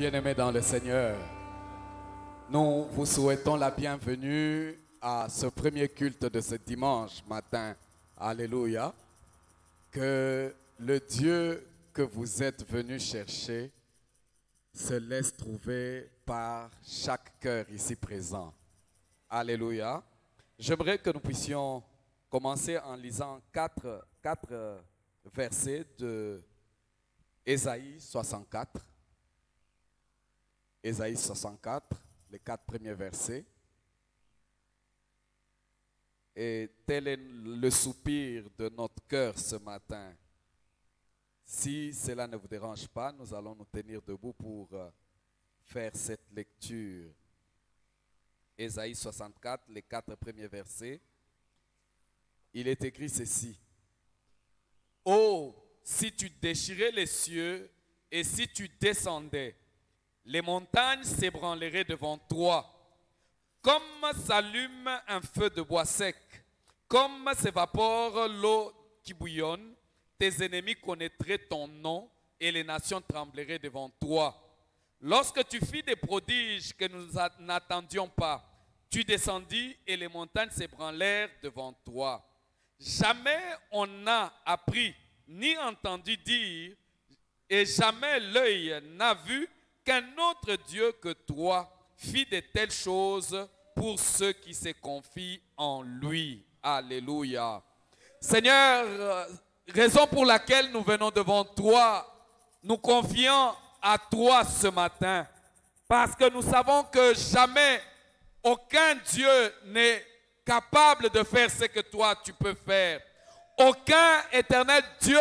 Bien-aimés dans le Seigneur, nous vous souhaitons la bienvenue à ce premier culte de ce dimanche matin. Alléluia. Que le Dieu que vous êtes venus chercher se laisse trouver par chaque cœur ici présent. Alléluia. J'aimerais que nous puissions commencer en lisant quatre versets de Ésaïe 64. Ésaïe 64, les 4 premiers versets. Et tel est le soupir de notre cœur ce matin. Si cela ne vous dérange pas, nous allons nous tenir debout pour faire cette lecture. Ésaïe 64, les 4 premiers versets. Il est écrit ceci. « Oh, si tu déchirais les cieux et si tu descendais, les montagnes s'ébranleraient devant toi, comme s'allume un feu de bois sec, comme s'évapore l'eau qui bouillonne, tes ennemis connaîtraient ton nom et les nations trembleraient devant toi. Lorsque tu fis des prodiges que nous n'attendions pas, tu descendis et les montagnes s'ébranlèrent devant toi. Jamais on n'a appris ni entendu dire, et jamais l'œil n'a vu qu'un autre Dieu que toi fit de telles choses pour ceux qui se confient en lui. Alléluia. Seigneur, raison pour laquelle nous venons devant toi, nous confions à toi ce matin, parce que nous savons que jamais aucun Dieu n'est capable de faire ce que toi tu peux faire. Aucun éternel Dieu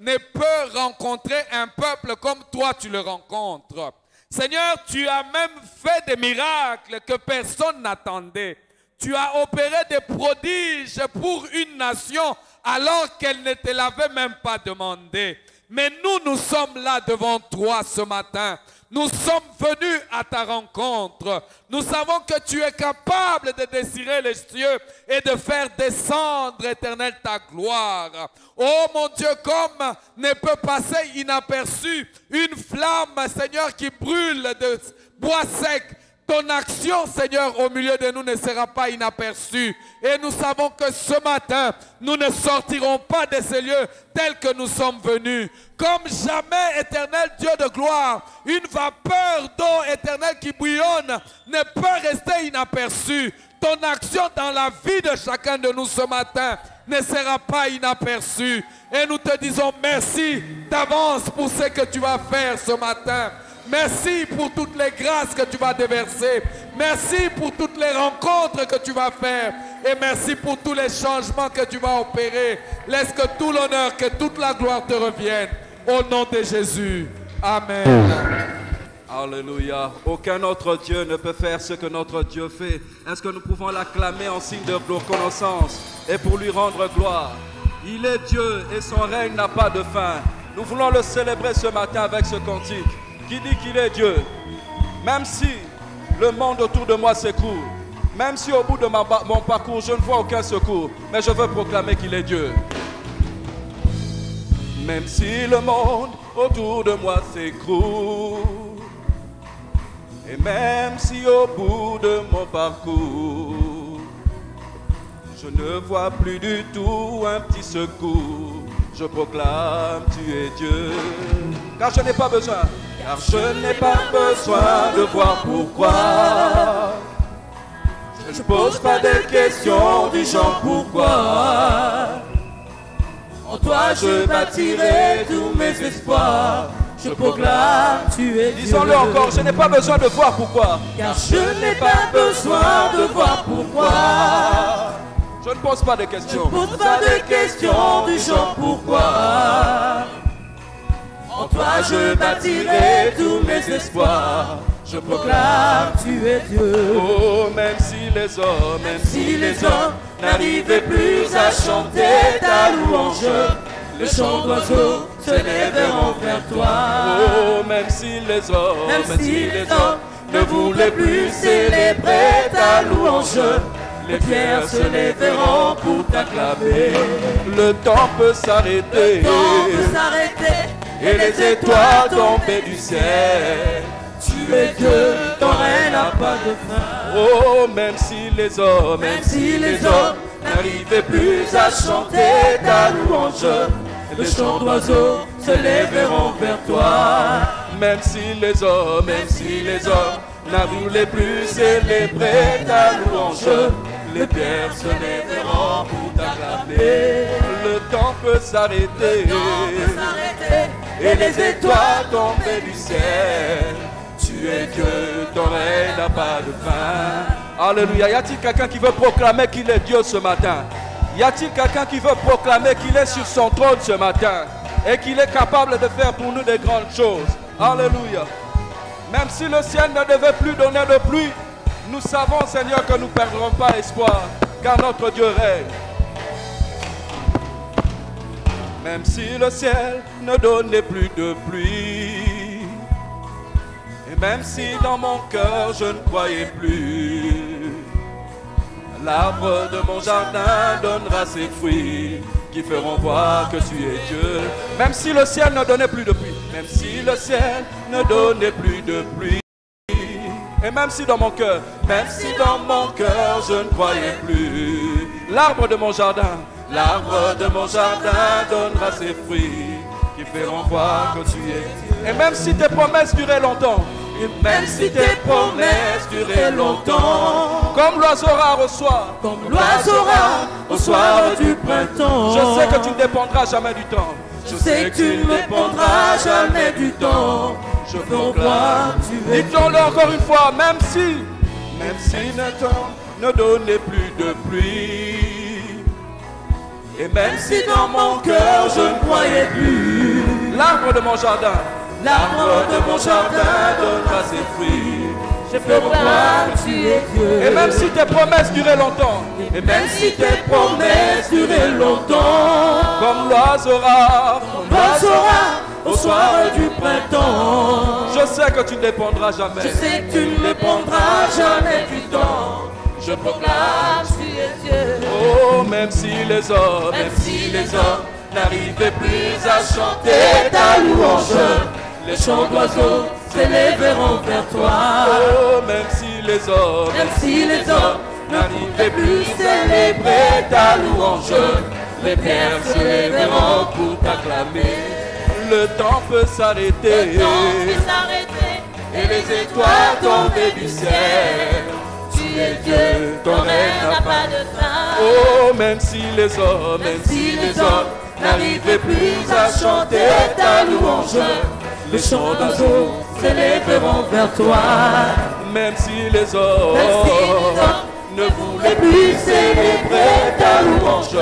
ne peut rencontrer un peuple comme toi tu le rencontres. Seigneur, tu as même fait des miracles que personne n'attendait. Tu as opéré des prodiges pour une nation alors qu'elle ne te l'avait même pas demandé. Mais nous sommes là devant toi ce matin. Nous sommes venus à ta rencontre. Nous savons que tu es capable de désirer les cieux et de faire descendre, Éternel, ta gloire. Oh mon Dieu, comme ne peut passer inaperçu une flamme, Seigneur, qui brûle de bois sec. Ton action, Seigneur, au milieu de nous ne sera pas inaperçue. Et nous savons que ce matin, nous ne sortirons pas de ces lieux tels que nous sommes venus. Comme jamais, éternel Dieu de gloire, une vapeur d'eau éternelle qui bouillonne ne peut rester inaperçue. Ton action dans la vie de chacun de nous ce matin ne sera pas inaperçue. Et nous te disons merci d'avance pour ce que tu vas faire ce matin. Merci pour toutes les grâces que tu vas déverser. Merci pour toutes les rencontres que tu vas faire. Et merci pour tous les changements que tu vas opérer. Laisse que tout l'honneur, que toute la gloire te revienne. Au nom de Jésus. Amen. Alléluia. Aucun autre Dieu ne peut faire ce que notre Dieu fait. Est-ce que nous pouvons l'acclamer en signe de reconnaissance et pour lui rendre gloire? Il est Dieu et son règne n'a pas de fin. Nous voulons le célébrer ce matin avec ce cantique qui dit qu'il est Dieu. Même si le monde autour de moi s'écroule, même si au bout de mon parcours je ne vois aucun secours, mais je veux proclamer qu'il est Dieu. Même si le monde autour de moi s'écroule, et même si au bout de mon parcours je ne vois plus du tout un petit secours, je proclame tu es Dieu. Car je n'ai pas besoin, de voir pourquoi. Je ne pose pas de questions du genre pourquoi. En toi je bâtirai tous mes espoirs. Je proclame tu es Dieu. Disons-le encore, je n'ai pas besoin de voir pourquoi. Car je n'ai pas besoin de voir pourquoi. Je ne pose pas de questions. Je ne pose pas de questions du genre pourquoi. En toi je bâtirai tous mes espoirs. Je proclame tu es Dieu. Oh, même si les hommes n'arrivaient plus à chanter ta louange, le chant d'oiseaux se lèveront vers toi. Oh, même si les hommes ne voulaient plus célébrer ta louange, les pierres se lèveront pour t'acclamer. Le temps peut s'arrêter et les étoiles tomber du ciel. fin. Oh, même si les hommes, n'arrivaient plus à chanter ta louange, les chants d'oiseaux se lèveront vers toi. même si les hommes, n'arrivaient plus célébrer ta louange, Les pierres se lèveront pour t'acclamer. le temps peut s'arrêter Et les étoiles tomber du ciel. Tu es Dieu, ton règne n'a pas de fin. Alléluia. Y a-t-il quelqu'un qui veut proclamer qu'il est Dieu ce matin? Y a-t-il quelqu'un qui veut proclamer qu'il est sur son trône ce matin et qu'il est capable de faire pour nous des grandes choses? Alléluia. Même si le ciel ne devait plus donner de pluie, nous savons, Seigneur, que nous ne perdrons pas espoir, car notre Dieu règne. Même si le ciel ne donnait plus de pluie, et même si dans mon cœur je ne croyais plus, l'arbre de mon jardin donnera ses fruits qui feront voir que tu es Dieu. Même si le ciel ne donnait plus de pluie, même si le ciel ne donnait plus de pluie, et même si dans mon cœur je ne croyais plus, l'arbre de mon jardin donnera ses fruits qui feront voir que tu es Dieu. Et même si tes promesses duraient longtemps, comme l'oiseau rare au soir, du printemps. je sais que tu ne dépendras jamais du temps. Je sais que tu ne dépendras jamais du temps. Je proclame, dis-le encore une fois, même si le temps ne donnait plus de pluie, et même si dans mon cœur je ne croyais plus, l'arbre de mon jardin donnera ses fruits. Je proclame que tu es Dieu. Et même si tes promesses duraient longtemps, comme l'oiseau rare au soir du printemps. je sais que tu ne dépendras jamais. Je sais que tu ne dépendras jamais du temps. Je proclame que tu es Dieu. Oh, même si les hommes, n'arrivaient plus à chanter ta louange, Les chants d'oiseaux s'élèveront vers toi. oh, même si les hommes, n'arrivaient plus célébrer ta louange, les pierres se lèveront pour t'acclamer. le temps peut s'arrêter, Et les étoiles tomber du ciel. Tu es Dieu, ton règne n'a pas de fin. oh, même si les hommes, n'arrivaient plus à chanter ta louange, les chants d'oiseaux s'élèveront vers toi. même si les hommes ne voulaient plus célébrer ta louange,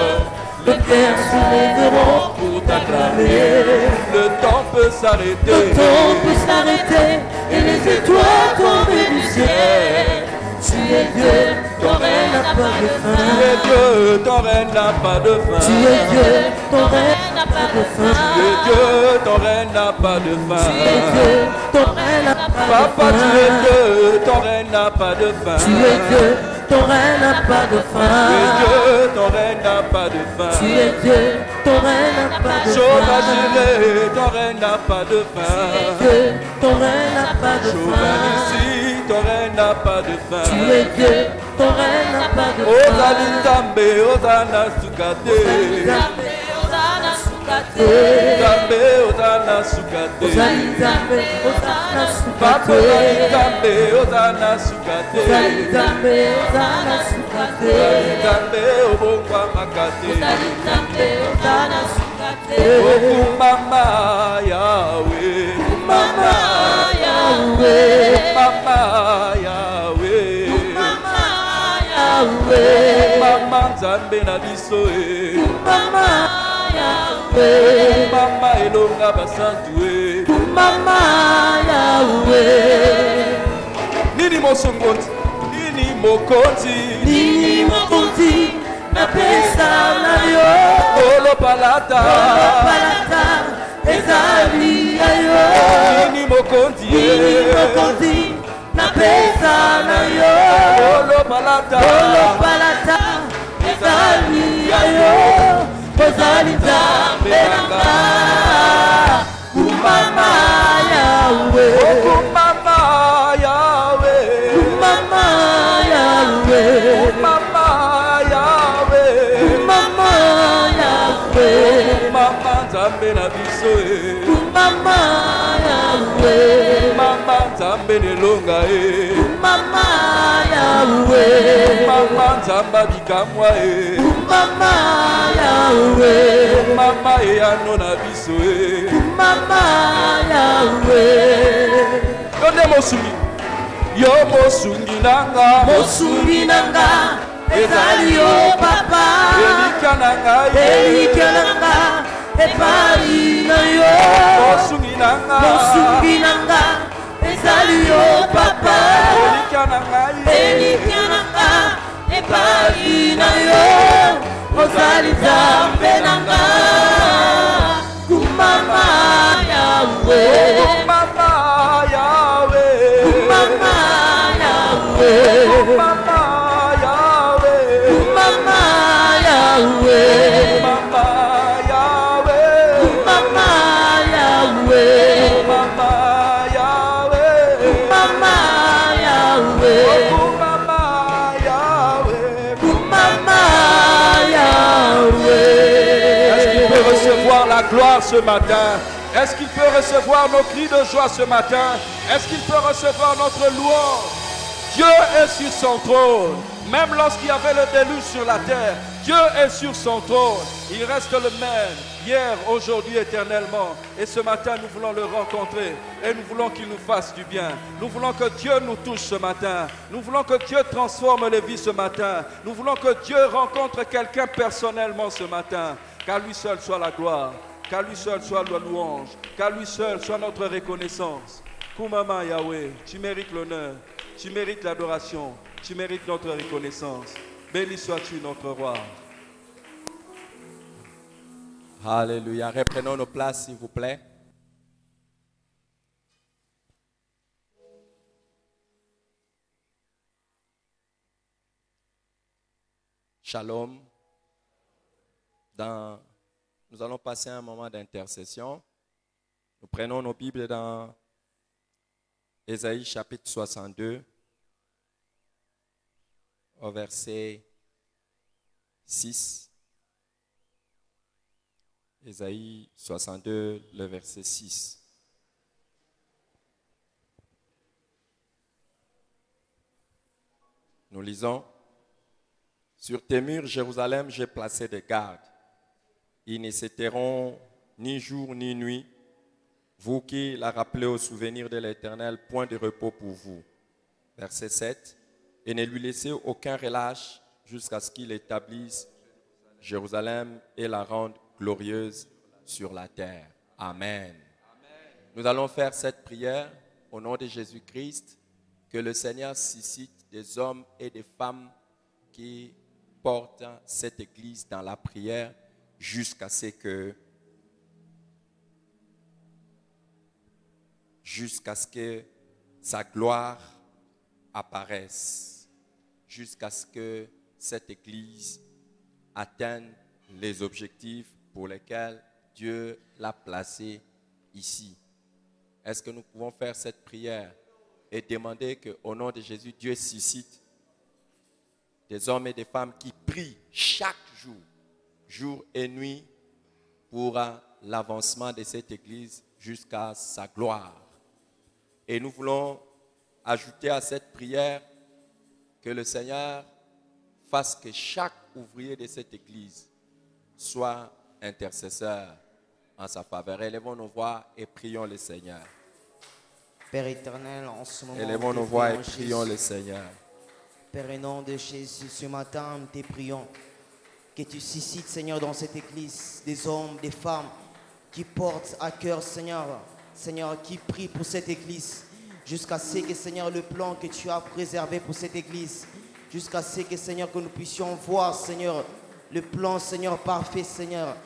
les pierres se lèveront pour t'acclamer. le temps peut s'arrêter, Le temps peut s'arrêter et les étoiles tomber du ciel. Tu es Dieu, ton règne n'a pas de tu fin. es Dieu, ton règne n'a pas de fin. Tu es Dieu, ton règne n'a pas de fin. Tu es Dieu, ton règne n'a pas de fin. Tu es Dieu, ton règne n'a pas de Papa, fin. tu es Dieu, ton règne n'a pas de fin. Tu es Dieu, ton règne n'a pas de fin. Tu es Dieu, ton règne n'a pas de fin. Tu es Dieu, ton règne n'a pas de Jehovah fin. Jireh, ton règne n'a pas de fin. Dieu, ton règne n'a pas de Jehovah fin. Nissi, ton règne n'a pas de fin. Tu es Dieu, ton règne n'a pas de fin. Ozali Nzambe, Ozana Sukate. Hosanna Sukate. Nzambe, Ozana Sukate. Ozali Nzambe, Hosanna Papa, Sukate. Ozali Nzambe, Ozana Sukate. Ozali Nzambe, Hosanna Sukate. Nzambe, Obongwa Makate. Ozali Nzambe, Hosanna Sukate. Okumama Yahweh. Mama Yahweh, Mama Yahweh. Mama Yahweh, Mama Nzambe na biso e. Mama Yahweh, Mama elonga basantu e. Mama Yahweh. Nini mosongozi, nini mokonzi, Nini mokonzi na pesa na yo, Olo palata, palata ezali ya yo. nini mokonzi, Nini mokonzi na pesa na yo, Olo palata, palata ezali ya yo. Ozali Nzambe nanga, Mama Yahweh, Okumama Yahweh, Mama Mama Yahweh, Mama Nzambe nelonga Mama Yahweh, Mama Nzamba bikamwa Mama Yahweh, Mama eyano na biso Mama Yahweh. Yonde mosungi Yo mosungi nanga Mosungi nanga ezali yo papa Elika nanga epai na yo Mosungi nanga ezali yo papa Elika nanga epai na yo ozali Nzambe nanga kumama Yahweh, Mama Yahweh Mama Yahweh, Mama Yahweh Mama Yahweh, Mama Yahweh Mama Yahweh, Mama Yahweh Mama Yahweh, Mama Yahweh Mama Yahweh. Est-ce qu'il peut recevoir la gloire ce matin? Est-ce qu'il peut recevoir nos cris de joie ce matin? Est-ce qu'il peut recevoir notre louange? Dieu est sur son trône. Même lorsqu'il y avait le déluge sur la terre, Dieu est sur son trône. Il reste le même, hier, aujourd'hui, éternellement. Et ce matin, nous voulons le rencontrer. Et nous voulons qu'il nous fasse du bien. Nous voulons que Dieu nous touche ce matin. Nous voulons que Dieu transforme les vies ce matin. Nous voulons que Dieu rencontre quelqu'un personnellement ce matin. Qu'à lui seul soit la gloire. Qu'à lui seul soit la louange. Qu'à lui seul soit notre reconnaissance. Koumama Yahweh, tu mérites l'honneur. Tu mérites l'adoration. Tu mérites notre reconnaissance. Béni sois-tu, notre roi. Alléluia. Reprenons nos places, s'il vous plaît. Shalom. Nous allons passer un moment d'intercession. Nous prenons nos Bibles dans Ésaïe chapitre 62, au verset 6. Ésaïe 62, le verset 6. Nous lisons: Sur tes murs, Jérusalem, j'ai placé des gardes. Ils ne s'éteindront ni jour ni nuit. Vous qui la rappelez au souvenir de l'Éternel, point de repos pour vous. Verset 7. Et ne lui laissez aucun relâche jusqu'à ce qu'il établisse Jérusalem et la rende glorieuse sur la terre. Amen. Nous allons faire cette prière au nom de Jésus-Christ. Que le Seigneur suscite des hommes et des femmes qui portent cette église dans la prière jusqu'à ce que sa gloire apparaisse, jusqu'à ce que cette église atteigne les objectifs pour lesquels Dieu l'a placée ici. Est-ce que nous pouvons faire cette prière et demander qu'au nom de Jésus, Dieu suscite des hommes et des femmes qui prient chaque jour, jour et nuit, pour l'avancement de cette église jusqu'à sa gloire. Et nous voulons ajouter à cette prière que le Seigneur fasse que chaque ouvrier de cette église soit intercesseur en sa faveur. Élevons nos voix et prions le Seigneur. Père éternel, en ce moment, Élevons nos voix et prions le Seigneur. Père, au nom de Jésus, ce matin, nous te prions que tu suscites, Seigneur, dans cette église, des hommes, des femmes qui portent à cœur, Seigneur, qui prient pour cette église, jusqu'à ce que, Seigneur, le plan que tu as préservé pour cette église, jusqu'à ce que, Seigneur, que nous puissions voir, Seigneur, le plan, Seigneur, parfait, Seigneur,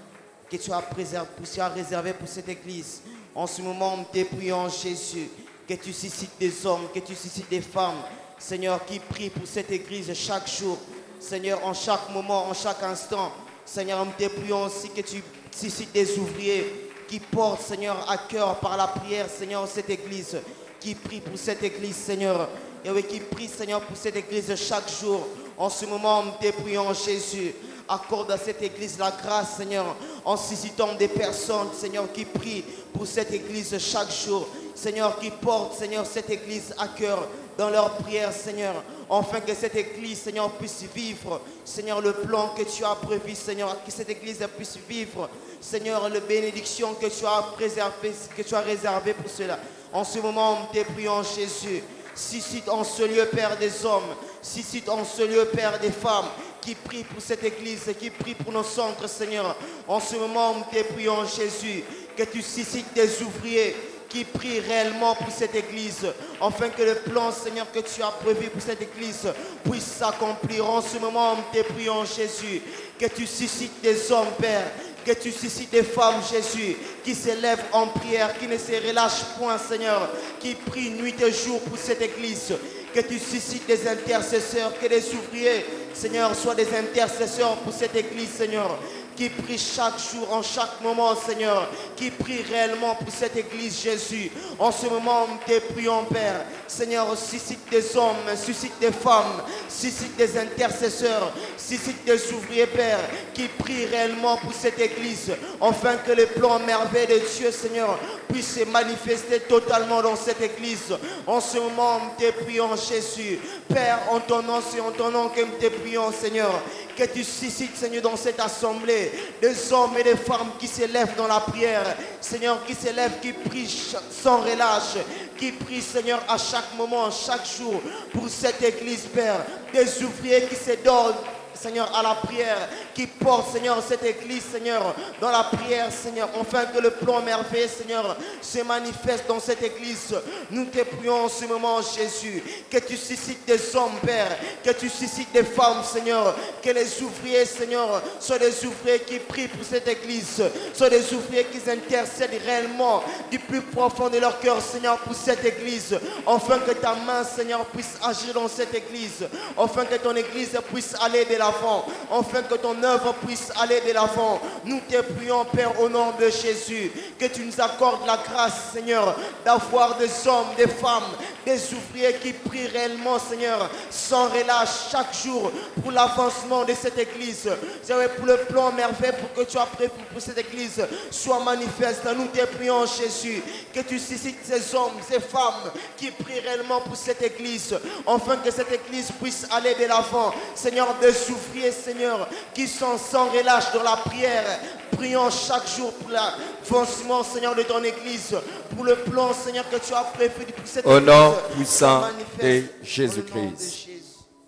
que tu as réservé pour cette église. En ce moment, nous te prions, Jésus, que tu suscites des hommes, que tu suscites des femmes, Seigneur, qui prient pour cette église chaque jour, Seigneur, en chaque moment, en chaque instant. Seigneur, nous te prions aussi que tu suscites des ouvriers qui portent, Seigneur, à cœur par la prière, Seigneur, cette église, qui prient pour cette église, Seigneur, et oui, qui prient, Seigneur, pour cette église chaque jour. En ce moment, nous te prions, Jésus, accorde à cette église la grâce, Seigneur, en suscitant des personnes, Seigneur, qui prient pour cette église chaque jour. Seigneur, qui portent, Seigneur, cette église à cœur dans leurs prières, Seigneur, afin que cette église, Seigneur, puisse vivre, Seigneur, le plan que tu as prévu, Seigneur, que cette église puisse vivre, Seigneur, la bénédiction que tu as préservée, que tu as réservée pour cela. En ce moment, nous te prions, Jésus. Suscite en ce lieu, Père, des hommes. Suscite en ce lieu, Père, des femmes qui prient pour cette église, qui prient pour nos centres, Seigneur. En ce moment, nous te prions, Jésus, que tu suscites des ouvriers qui prient réellement pour cette église, afin que le plan, Seigneur, que tu as prévu pour cette église puisse s'accomplir. En ce moment, nous te prions, Jésus, que tu suscites des hommes, Père, que tu suscites des femmes, Jésus, qui s'élèvent en prière, qui ne se relâchent point, Seigneur, qui prient nuit et jour pour cette église. Que tu suscites des intercesseurs, que les ouvriers, Seigneur, soient des intercesseurs pour cette église, Seigneur, qui prient chaque jour, en chaque moment, Seigneur, qui prient réellement pour cette église, Jésus. En ce moment, nous te prions, Père. Seigneur, suscite des hommes, suscite des femmes, suscite des intercesseurs, suscite des ouvriers, Père, qui prient réellement pour cette église, afin que le plan merveilleux de Dieu, Seigneur, puisse se manifester totalement dans cette église. En ce moment, nous te prions, Jésus. Père, en ton nom, c'est en ton nom que nous te prions, Seigneur, que tu suscites, Seigneur, dans cette assemblée, des hommes et des femmes qui s'élèvent dans la prière, Seigneur, qui s'élèvent, qui prient sans relâche, qui prient, Seigneur, à chaque moment, chaque jour, pour cette église, Père, des ouvriers qui se donnent, Seigneur, à la prière, qui porte, Seigneur, cette église, Seigneur, dans la prière, Seigneur, afin que le plan merveilleux, Seigneur, se manifeste dans cette église. Nous te prions en ce moment, Jésus, que tu suscites des hommes, Père, que tu suscites des femmes, Seigneur, que les ouvriers, Seigneur, soient des ouvriers qui prient pour cette église, soient des ouvriers qui intercèdent réellement du plus profond de leur cœur, Seigneur, pour cette église, afin que ta main, Seigneur, puisse agir dans cette église, afin que ton église puisse aller de l'avant, afin que ton œuvre puisse aller de l'avant. Nous te prions, Père, au nom de Jésus, que tu nous accordes la grâce, Seigneur, d'avoir des hommes, des femmes, des ouvriers qui prient réellement, Seigneur, sans relâche chaque jour pour l'avancement de cette église. Seigneur, pour le plan merveilleux pour que tu as prévu pour cette église soit manifeste. Nous te prions, Jésus, que tu suscites ces hommes, ces femmes qui prient réellement pour cette église, afin que cette église puisse aller de l'avant. Seigneur, des ouvriers, Seigneur, qui sont sans relâche dans la prière. Prions chaque jour pour l'avancement, Seigneur, de ton église, pour le plan, Seigneur, que tu as prévu pour cette église. Au nom puissant de Jésus-Christ.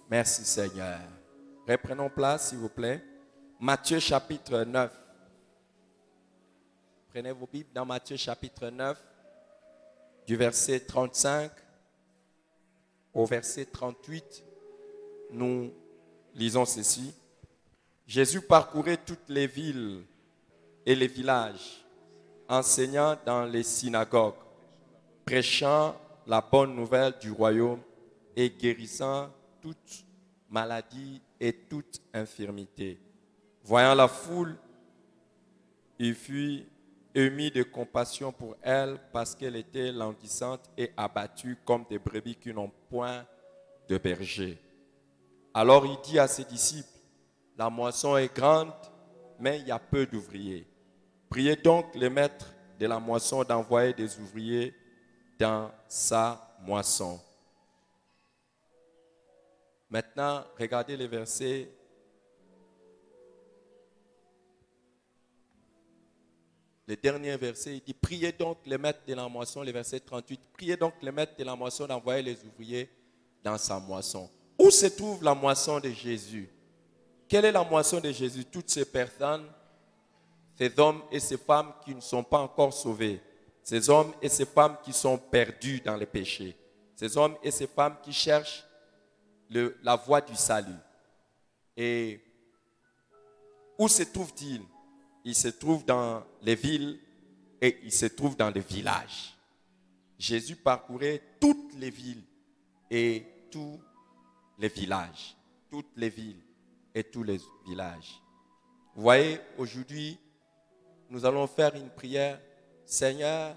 Merci, Seigneur. Reprenons place, s'il vous plaît. Matthieu chapitre 9. Prenez vos Bibles dans Matthieu chapitre 9, du verset 35 au verset 38. Nous lisons ceci. Jésus parcourait toutes les villes et les villages, enseignant dans les synagogues, prêchant la bonne nouvelle du royaume et guérissant toute maladie et toute infirmité. Voyant la foule, il fut ému de compassion pour elle parce qu'elle était languissante et abattue comme des brebis qui n'ont point de berger. Alors il dit à ses disciples, la moisson est grande, mais il y a peu d'ouvriers. Priez donc le maître de la moisson d'envoyer des ouvriers dans sa moisson. Maintenant, regardez les versets. Le dernier verset, il dit, priez donc le maître de la moisson, le verset 38, priez donc le maître de la moisson d'envoyer les ouvriers dans sa moisson. Où se trouve la moisson de Jésus? Quelle est la moisson de Jésus? Toutes ces personnes, ces hommes et ces femmes qui ne sont pas encore sauvés, ces hommes et ces femmes qui sont perdus dans les péchés, ces hommes et ces femmes qui cherchent la voie du salut. Et où se trouve-t-il? Il se trouve dans les villes et il se trouve dans les villages. Jésus parcourait toutes les villes et tous les villages. Toutes les villes et tous les villages. Vous voyez, aujourd'hui, nous allons faire une prière. Seigneur,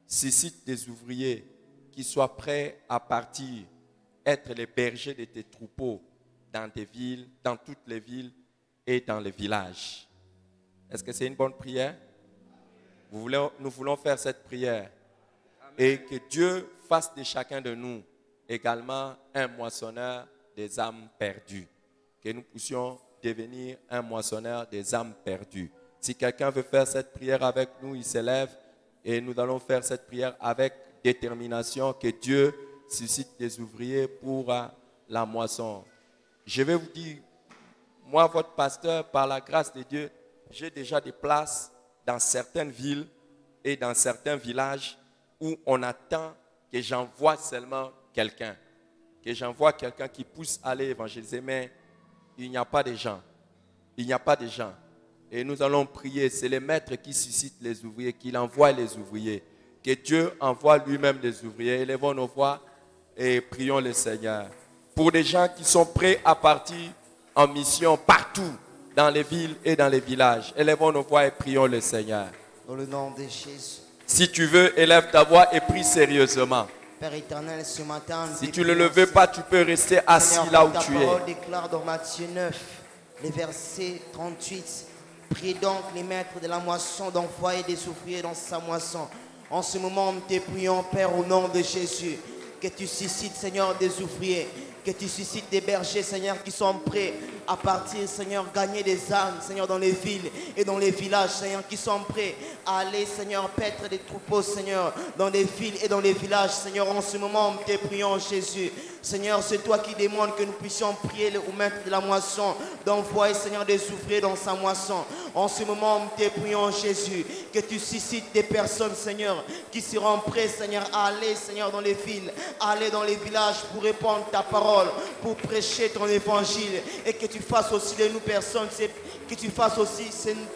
suscite des ouvriers qui soient prêts à partir, être les bergers de tes troupeaux dans tes villes, dans toutes les villes et dans les villages. Est-ce que c'est une bonne prière? Nous voulons faire cette prière. Et que Dieu fasse de chacun de nous également un moissonneur des âmes perdues. Que nous puissions devenir un moissonneur des âmes perdues. Si quelqu'un veut faire cette prière avec nous, il s'élève et nous allons faire cette prière avec détermination. Que Dieu suscite des ouvriers pour la moisson. Je vais vous dire, moi, votre pasteur, par la grâce de Dieu, j'ai déjà des places dans certaines villes et dans certains villages où on attend que j'envoie seulement quelqu'un. Que j'envoie quelqu'un qui puisse aller évangéliser, mais il n'y a pas de gens. Il n'y a pas de gens. Et nous allons prier. C'est le maître qui suscite les ouvriers, qu'il envoie les ouvriers. Que Dieu envoie lui-même des ouvriers. Élevons nos voix et prions le Seigneur. Pour des gens qui sont prêts à partir en mission partout, dans les villes et dans les villages. Élevons nos voix et prions le Seigneur. Dans le nom de Jésus. Si tu veux, élève ta voix et prie sérieusement. Père éternel, ce matin, Si tu ne le veux pas, tu peux rester assis Seigneur, là où ta tu parole es. déclare dans Matthieu 9, les versets 38. Priez donc les maîtres de la moisson d'envoyer des ouvriers dans sa moisson. En ce moment, nous te prions, Père, au nom de Jésus, que tu suscites, Seigneur, des ouvriers, que tu suscites des bergers, Seigneur, qui sont prêts à partir, Seigneur, gagner des âmes, Seigneur, dans les villes et dans les villages, Seigneur, qui sont prêts à aller, Seigneur, paître des troupeaux, Seigneur, dans les villes et dans les villages, Seigneur. En ce moment, nous te prions, Jésus. Seigneur, c'est toi qui demandes que nous puissions prier au maître de la moisson, d'envoyer, Seigneur, des ouvriers dans sa moisson. En ce moment, nous te prions, Jésus, que tu suscites des personnes, Seigneur, qui seront prêts, Seigneur, à aller, Seigneur, dans les villes, à aller dans les villages pour répandre ta parole, pour prêcher ton évangile, et que tu fasses aussi de nous personnes, que tu fasses aussi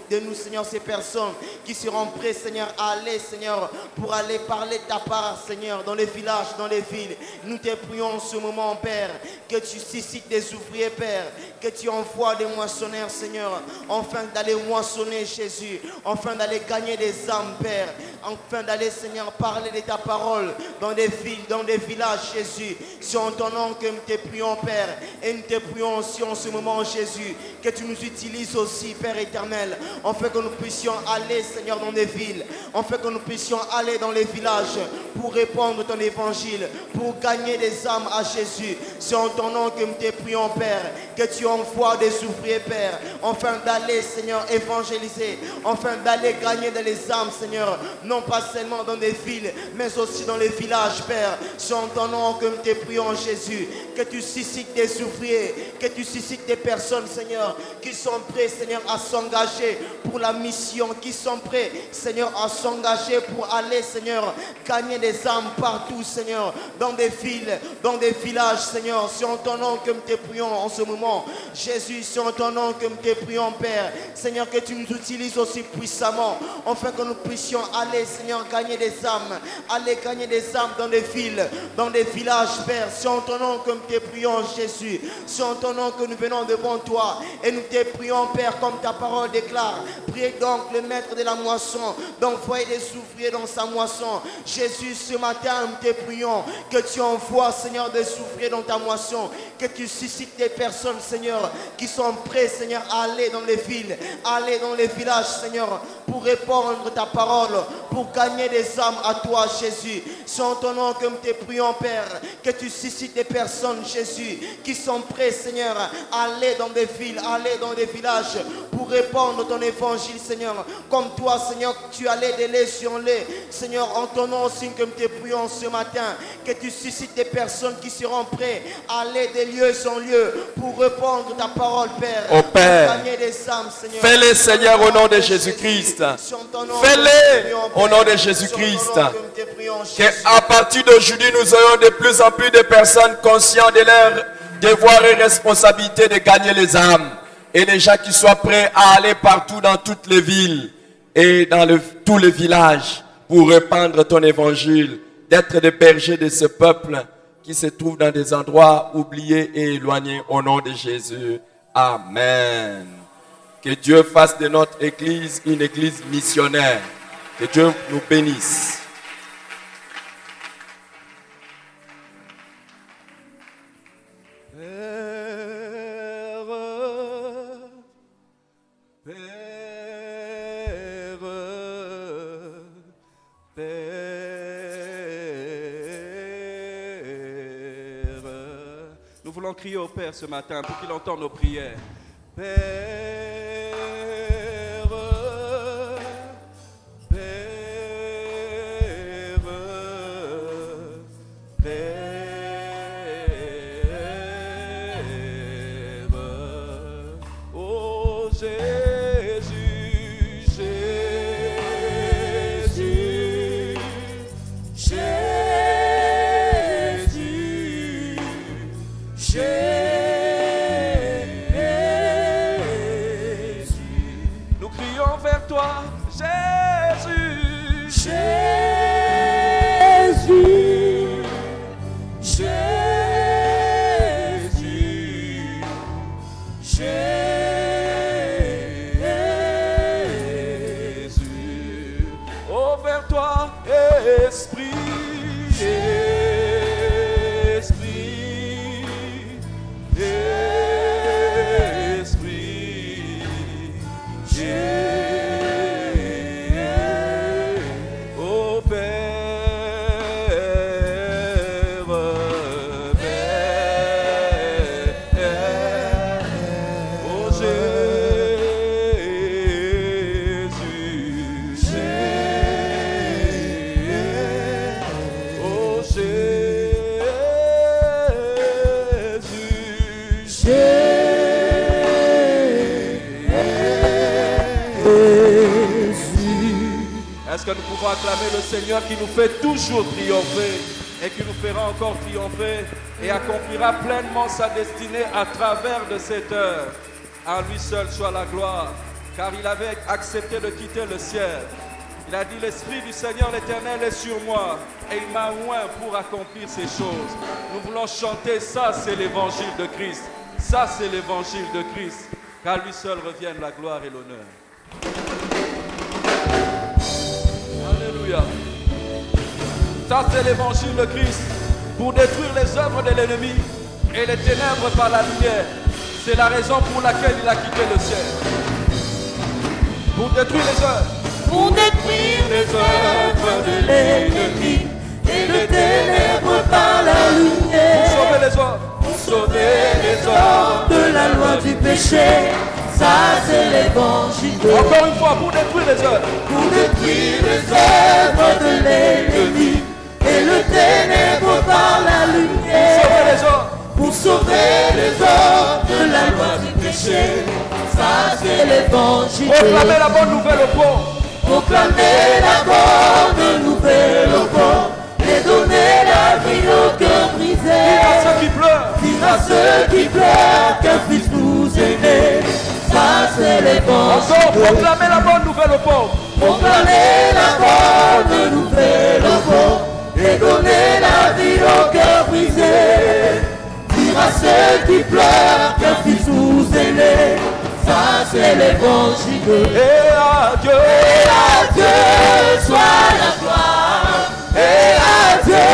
de nous, Seigneur, ces personnes qui seront prêts, Seigneur, à aller, Seigneur, pour aller parler de ta part, Seigneur, dans les villages, dans les villes. Nous te prions en ce moment, Père, que tu suscites des ouvriers, Père, que tu envoies des moissonneurs, Seigneur, afin d'aller moissonner, Jésus, afin d'aller gagner des âmes, Père, afin d'aller, Seigneur, parler de ta parole dans des villes, dans des villages, Jésus. C'est en ton nom que nous te prions, Père, et nous te prions aussi en ce moment, Jésus, que tu nous utilises aussi, Père éternel, afin que nous puissions aller, Seigneur, dans des villes, afin que nous puissions aller dans les villages pour répandre ton évangile, pour gagner des âmes à Jésus. C'est en ton nom que nous te prions, Père, que tu envoies des ouvriers, Père, afin d'aller, Seigneur, évangéliser, afin d'aller gagner des âmes, Seigneur, non pas seulement dans des villes, mais aussi dans les villages, Père. C'est en ton nom que nous te prions, Jésus, que tu suscites des ouvriers, que tu suscites des personnes, Seigneur, qui sont prêts, Seigneur, à s'engager pour la mission, qui sont prêts, Seigneur, à s'engager pour aller, Seigneur, gagner des âmes partout, Seigneur, dans des villes, dans des villages, Seigneur. C'est en ton nom que nous te prions en ce moment, Jésus. C'est en ton nom que nous te prions, Père, Seigneur, que tu nous utilises aussi puissamment, afin que nous puissions aller, Seigneur, gagner des âmes, aller gagner des âmes dans des villes, dans des villages, Père. C'est en ton nom que nous te prions, Jésus. C'est en ton nom que nous venons devant toi et nous te prions, Père, comme ta parole déclare. Priez donc le maître de la moisson d'envoyer des ouvriers dans sa moisson. Jésus, ce matin, nous te prions que tu envoies, Seigneur, des ouvriers dans ta moisson, que tu suscites des personnes, Seigneur, qui sont prêts, Seigneur, à aller dans les villes, à aller dans les villages, Seigneur, pour répandre ta parole, pour gagner des âmes à toi, Jésus. C'est en ton nom que nous te prions, Père, que tu suscites des personnes, Jésus, qui sont prêts, Seigneur, à aller dans des villes, à aller dans des villages, pour répandre ton évangile, Seigneur. Comme toi, Seigneur, tu allais de lait sur lait. Seigneur, en ton nom aussi que nous te prions ce matin, que tu suscites des personnes qui seront prêtes à aller de lieu en lieu, pour répandre ta parole, Père. Ô Père, pour gagner des âmes, Seigneur. fais-le, Seigneur, au nom de Jésus-Christ. Fais-le au nom de Jésus-Christ. Qu'à partir d'aujourd'hui, nous aurons de plus en plus de personnes conscientes de leur devoir et responsabilité de gagner les âmes. Et des gens qui soient prêts à aller partout dans toutes les villes et dans tous les villages pour répandre ton évangile, d'être des bergers de ce peuple qui se trouve dans des endroits oubliés et éloignés au nom de Jésus. Amen. Que Dieu fasse de notre église une église missionnaire. Que Dieu nous bénisse. Père Nous voulons crier au Père ce matin pour qu'il entende nos prières. Père, Père, Père, oh Jésus, Jésus, Jésus, Jésus. Nous crions vers toi, Jésus, Jésus, Jésus, Jésus. Oh, vers toi, Esprit, Esprit, Esprit, oh Père, Père, oh Jésus, oh Est-ce que nous pouvons acclamer le Seigneur qui nous fait toujours triompher et qui nous fera encore triompher et accomplira pleinement sa destinée à travers de cette heure. À lui seul soit la gloire, car il avait accepté de quitter le ciel. Il a dit, l'Esprit du Seigneur l'Éternel est sur moi et il m'a oint pour accomplir ces choses. Nous voulons chanter, ça c'est l'évangile de Christ. Ça c'est l'évangile de Christ, qu'à lui seul revienne la gloire et l'honneur. Alléluia. Ça c'est l'évangile de Christ pour détruire les œuvres de l'ennemi et les ténèbres par la lumière. C'est la raison pour laquelle il a quitté le ciel. Pour détruire les œuvres. Pour détruire les œuvres de l'ennemi et les ténèbres par la lumière. Pour sauver les hommes. Pour sauver les hommes de la loi du péché. Ça c'est l'évangile de Christ. Encore une fois, pour détruire les œuvres. Pour détruire les œuvres de l'ennemi et le ténèbre par la lumière. Pour sauver les hommes. Pour sauver les hommes de la loi du péché. Ça c'est l'évangile de Proclamer la bonne nouvelle au pauvres. Proclamer la bonne nouvelle aux pauvres et donner la vie au cœur brisé. Dire à ceux qui pleurent. Dire à ceux qui pleurent qu'un fils nous est né. Ça c'est l'évangile. Encore, proclamer la bonne nouvelle aux pauvres. Proclamer la bonne nouvelle aux pauvres et donner la vie au cœur brisé. Dire à ceux qui pleurent qu'un fils nous est né. Ça c'est l'évangile. Et à Dieu. Et à Dieu soit la gloire. Et à Dieu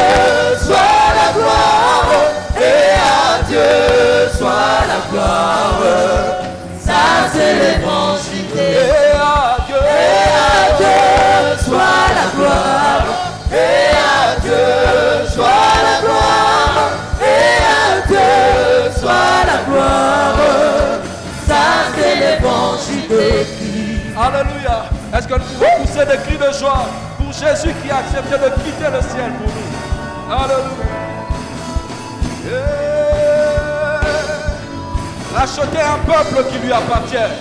soit la gloire. Et à Dieu soit la gloire. Ça c'est l'évangile. Et à Dieu. Et à Dieu soit la gloire. Et à Dieu soit la gloire. Et à Dieu soit la gloire. Ça c'est l'évangile de Christ. Alléluia. Est-ce que nous pouvons pousser des cris de joie pour Jésus qui a accepté de quitter le ciel pour nous? Alléluia. Racheter un peuple qui lui appartient.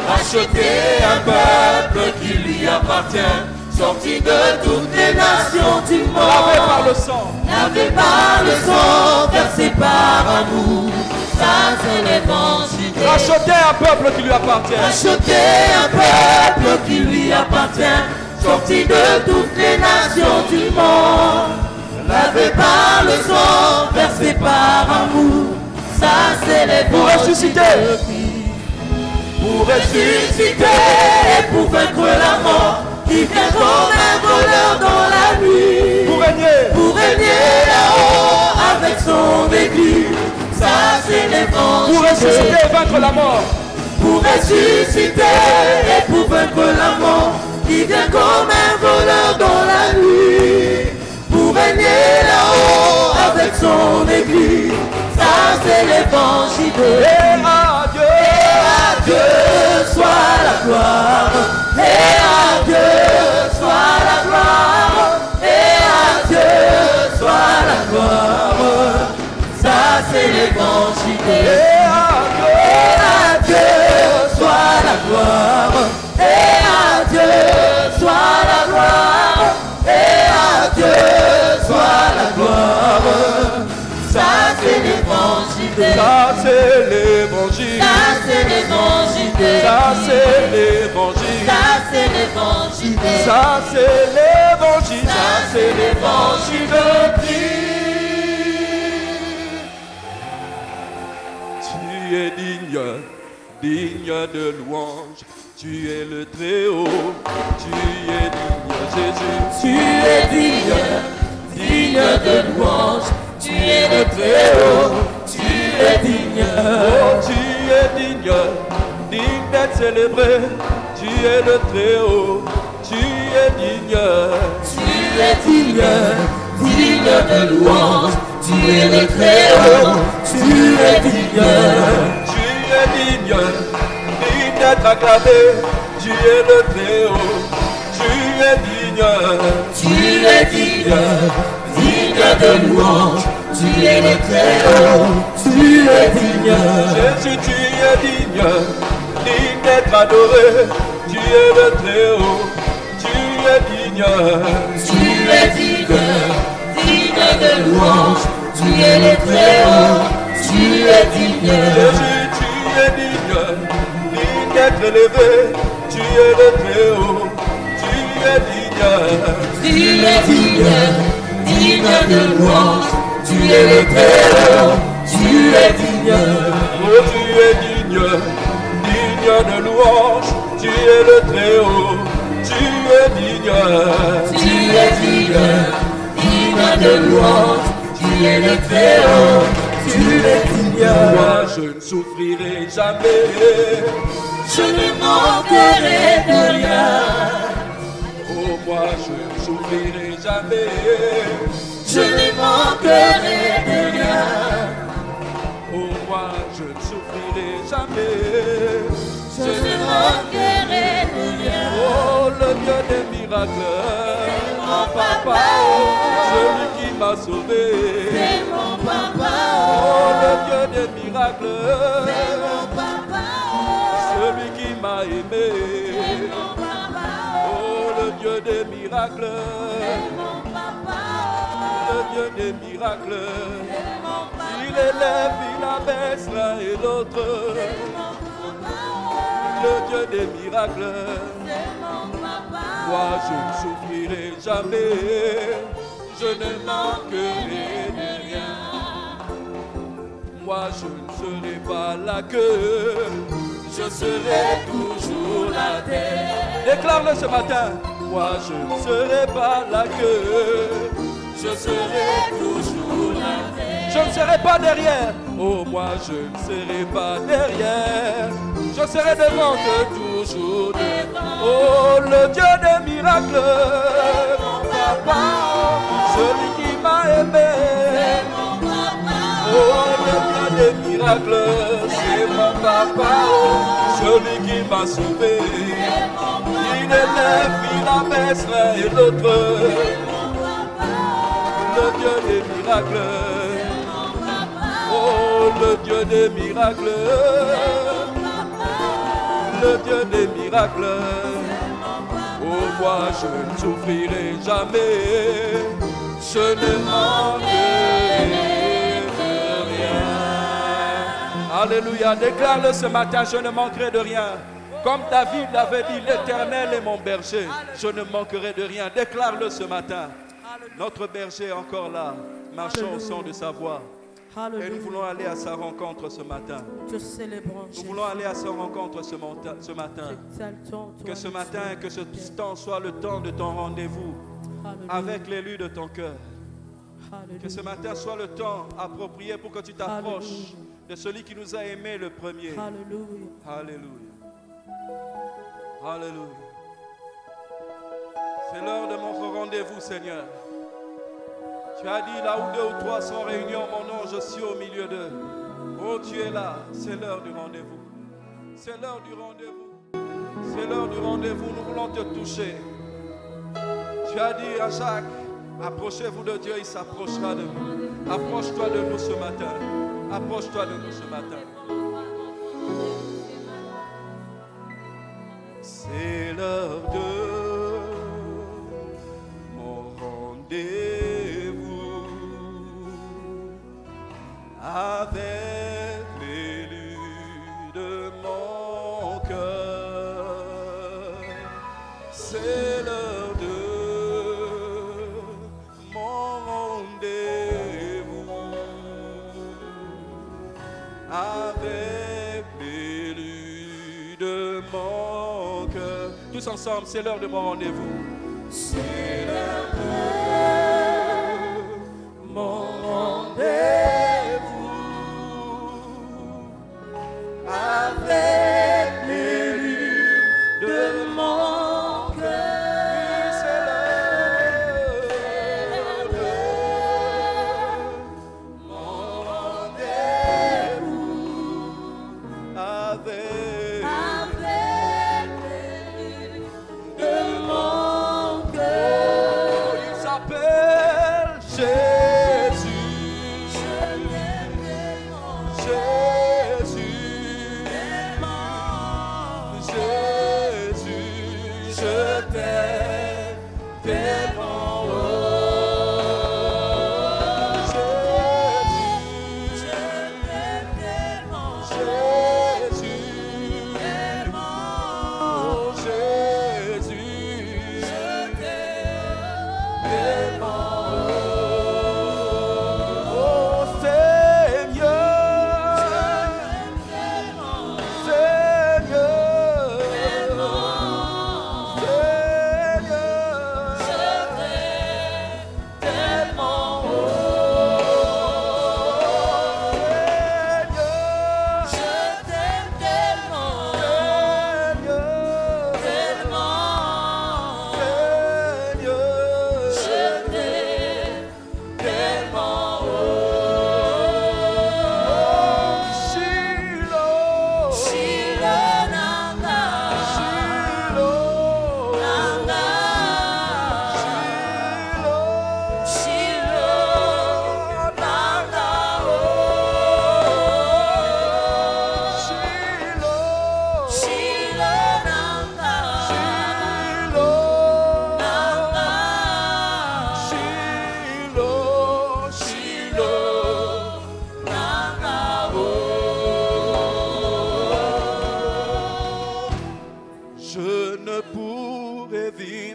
Racheter un peuple qui lui appartient. Sorti de toutes les nations du monde. Lavé par le sang. Lavé par le sang, versé par amour. Ça c'est l'évangile. Racheter un peuple qui lui appartient. Racheter un peuple qui lui appartient. Sorti de toutes les nations du monde. Lavé par le sang, versé par amour. Ça c'est l'évangile. Pour ressusciter. Pour ressusciter et pour vaincre la mort. Qui vient comme un voleur dans la nuit. Pour régner là-haut avec son église. Ça c'est l'évangile. Pour ressusciter et vaincre la mort. Pour ressusciter et pour vaincre la mort. Qui vient comme un voleur dans la nuit. Pour régner là-haut avec son église, ça c'est l'évangile. Et à Dieu Soit la gloire, et à Dieu soit la gloire, et à Dieu soit la gloire. Ça c'est l'évangile. et à Dieu soit la gloire, et à Dieu soit la gloire, et à Dieu soit la gloire. Ça c'est l'évangile. ça c'est l'évangile. Ça c'est l'évangile. Ça c'est l'évangile. Ça c'est l'évangile. Ça c'est l'évangile. Ça c'est l'évangile de Christ. Tu es digne, digne de louange. Tu es le Très-Haut. Tu es digne, Jésus. Tu es digne, digne de louange. Tu es le Très-Haut. Tu es digne. Oh, tu es digne, digne d'être célébré. Tu es le Très-Haut. Tu es digne. Tu es digne, digne de louange. Tu es le Très-Haut. Tu es digne. Tu es digne, digne d'être acclamé. Tu es le Très-Haut. Tu es digne. Tu es digne, digne de louange. Tu es le Très-Haut. Tu es digne. Jésus, tu es digne, digne d'être adoré. Tu es le Très-Haut. Tu es digne. Tu es digne, digne de louange. Tu es le Très-Haut. Tu es digne. Jésus, tu es digne, digne d'être élevé. Tu es le Très-Haut. Tu es digne. Tu es digne, digne de louange. Tu es le Très-Haut. Tu es digne. Oh, tu es digne, digne de louange. Tu es le Très-Haut. Tu es digne. Tu es digne, digne de louange. Tu es le Très-Haut. Tu es digne. Moi, je ne souffrirai jamais. Je ne manquerai de rien. Oh, moi, je ne souffrirai jamais. Je ne manquerai de rien. Oh, moi, je ne souffrirai jamais. Je ne manquerai de rien. Oh, le Dieu des miracles. C'est mon papa. Celui qui m'a sauvé. C'est mon papa. Oh, le Dieu des miracles. C'est mon papa. Celui qui m'a aimé. C'est mon papa. Oh, le Dieu des miracles. C'est mon papa. Le Dieu des miracles. C'est mon papa. Il élève, il abaisse l'un et l'autre. C'est mon papa. Le Dieu des miracles. C'est mon papa. Moi, je ne souffrirai jamais. Je ne manquerai de rien. Moi, je ne serai pas la queue. Je serai toujours la tête. Déclare-le ce matin. Moi, je ne serai pas la queue. Je serai toujours la tête. Je ne serai pas derrière. Oh, moi, je ne serai pas derrière. Je serai devant que toujours devant. Oh, le Dieu des miracles. Mon papa. Celui qui m'a aimé. Oh, le Dieu des miracles. C'est mon papa. Celui qui m'a sauvé. Il élève, il abaisse l'un et l'autre. Le Dieu des miracles. Oh, le Dieu des miracles. Le Dieu des miracles. Oh, moi je ne souffrirai jamais. Je ne manquerai de rien. Alléluia. Déclare-le ce matin, je ne manquerai de rien. Comme David l'avait dit, l'Éternel est mon berger. Je ne manquerai de rien. Déclare-le ce matin. Notre berger est encore là. Marchons au son de sa voix. Et nous voulons aller à sa rencontre ce matin. Nous voulons aller à sa rencontre ce matin. Que ce matin, que ce temps soit le temps de ton rendez-vous avec l'élu de ton cœur. Que ce matin soit le temps approprié pour que tu t'approches de celui qui nous a aimés le premier. Alléluia. Alléluia. Alléluia. C'est l'heure de mon rendez-vous, Seigneur. Tu as dit là où 2 ou 3 sont réunis en mon nom, je suis au milieu d'eux. Oh, tu es là, c'est l'heure du rendez-vous. C'est l'heure du rendez-vous. C'est l'heure du rendez-vous, nous voulons te toucher. Tu as dit à Jacques, approchez-vous de Dieu, il s'approchera de vous. Approche-toi de nous ce matin. Approche-toi de nous ce matin. C'est l'heure de mon rendez-vous avec l'élu de mon cœur. C'est l'heure de mon rendez-vous avec l'élu de mon cœur. Tous ensemble, c'est l'heure de mon rendez-vous. C'est l'heure de mon rendez-vous avec l'élu de mon cœur. C'est l'heure de mon rendez-vous avec de mon cœur. Il s'appelle Jésus. Jésus. Jésus, je t'aime tellement. Jésus, je t'aime tellement. Jésus, tellement. Jésus, je t'aime tellement. Oh Seigneur, Seigneur,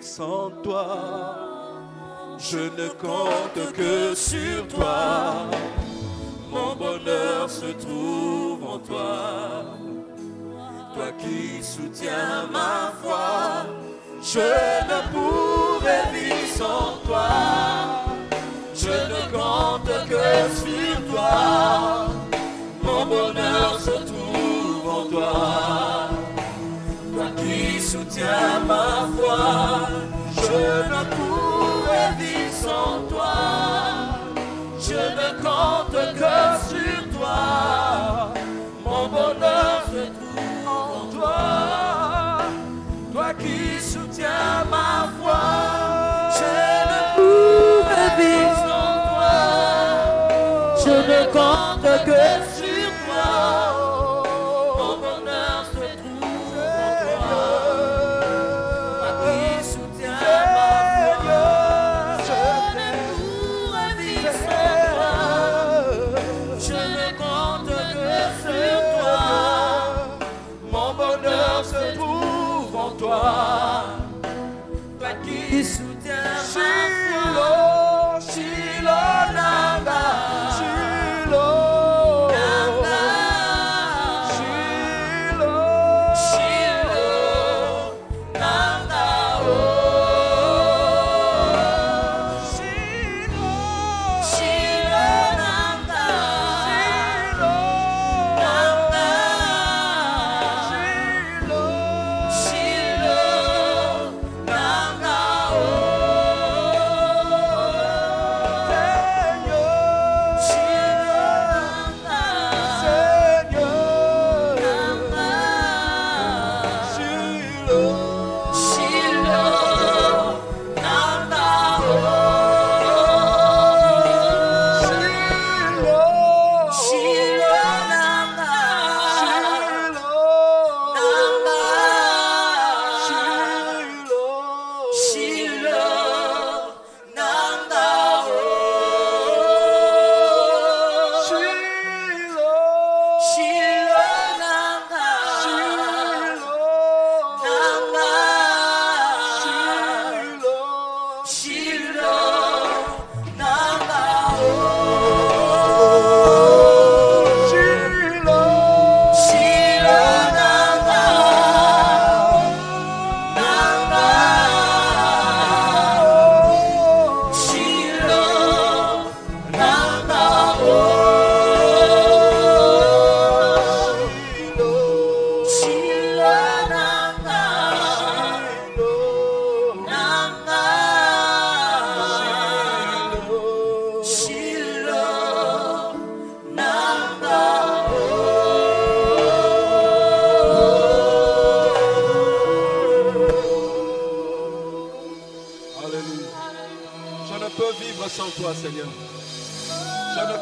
sans toi. Je ne compte que sur toi. Mon bonheur se trouve en toi. Toi qui soutiens ma foi. Je ne pourrais vivre sans toi. Je ne compte que sur toi. Mon bonheur se trouve en toi. Toi qui soutiens ma foi. Je ne pourrais vivre sans toi. Je ne compte que sur toi. Mon bonheur se trouve en toi. Toi qui soutiens ma foi. Je ne pourrais vivre sans toi. Je ne compte que sur toi. Mon bonheur se trouve en toi. Toi qui soutiens ma foi. Je ne pourrais vivre sans toi. Je ne compte que sur toi. Mon bonheur se trouve en toi. Toi qui soutiens ma foi. Shiloh, Shiloh,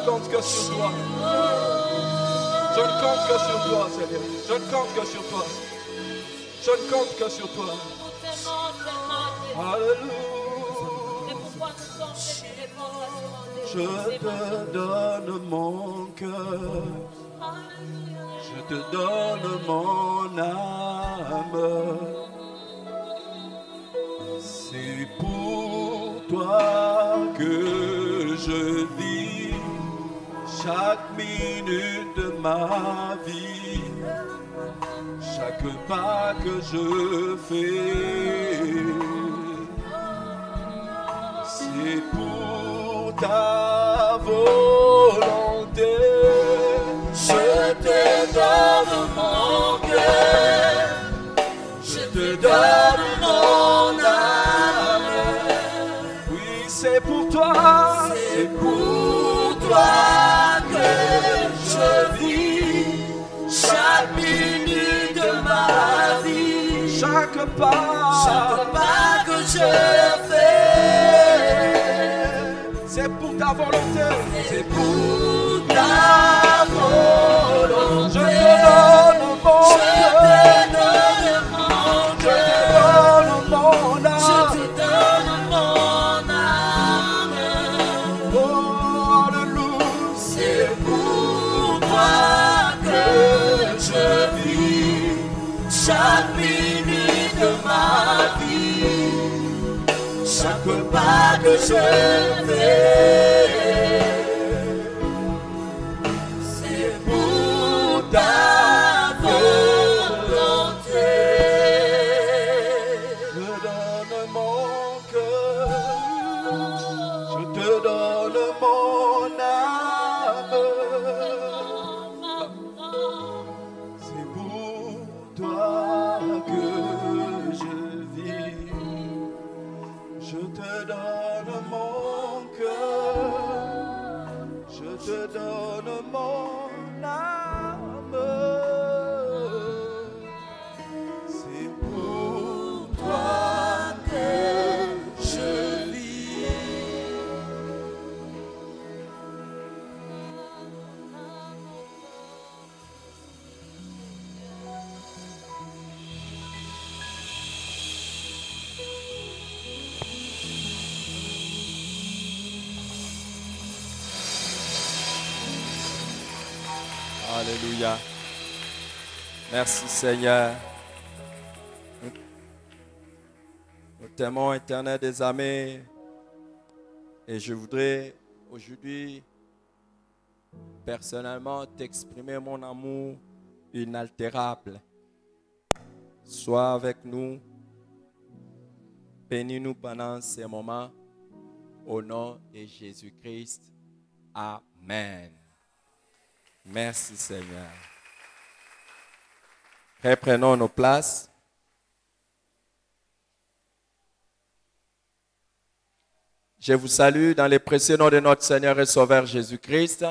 compte que sur toi. Je ne compte que sur toi, Seigneur. Je ne compte que sur toi. Je ne compte que sur toi. Alléluia. Je te donne mon cœur. Je te donne mon âme. C'est pour toi que je vis chaque minute de ma vie, chaque pas que je fais. C'est pour ta volonté. Je te donne mon cœur. Je te donne mon âme. Oui, c'est pour toi. C'est pour toi que je vis chaque minute de ma vie. Chaque pas que je fais. C'est pour ta volonté. C'est pour ta volonté. Je te donne mon cœur. Je te donne mon âme. Je te donne mon âme. Oh, alléluia. C'est pour toi que je vis chaque minute de ma vie. Chaque pas que je fais, c'est pour ta volonté. Je donne mon cœur, je te donne mon âme. C'est pour toi que je vis. Je te donne mon cœur, je te donne mon âme. C'est pour toi que je vis. Alléluia. Merci Seigneur. Nous t'aimons, Éternel des armées. Et je voudrais aujourd'hui personnellement t'exprimer mon amour inaltérable. Sois avec nous. Bénis-nous pendant ces moments. Au nom de Jésus-Christ. Amen. Merci Seigneur. Reprenons nos places. Je vous salue dans les précieux noms de notre Seigneur et Sauveur Jésus-Christ.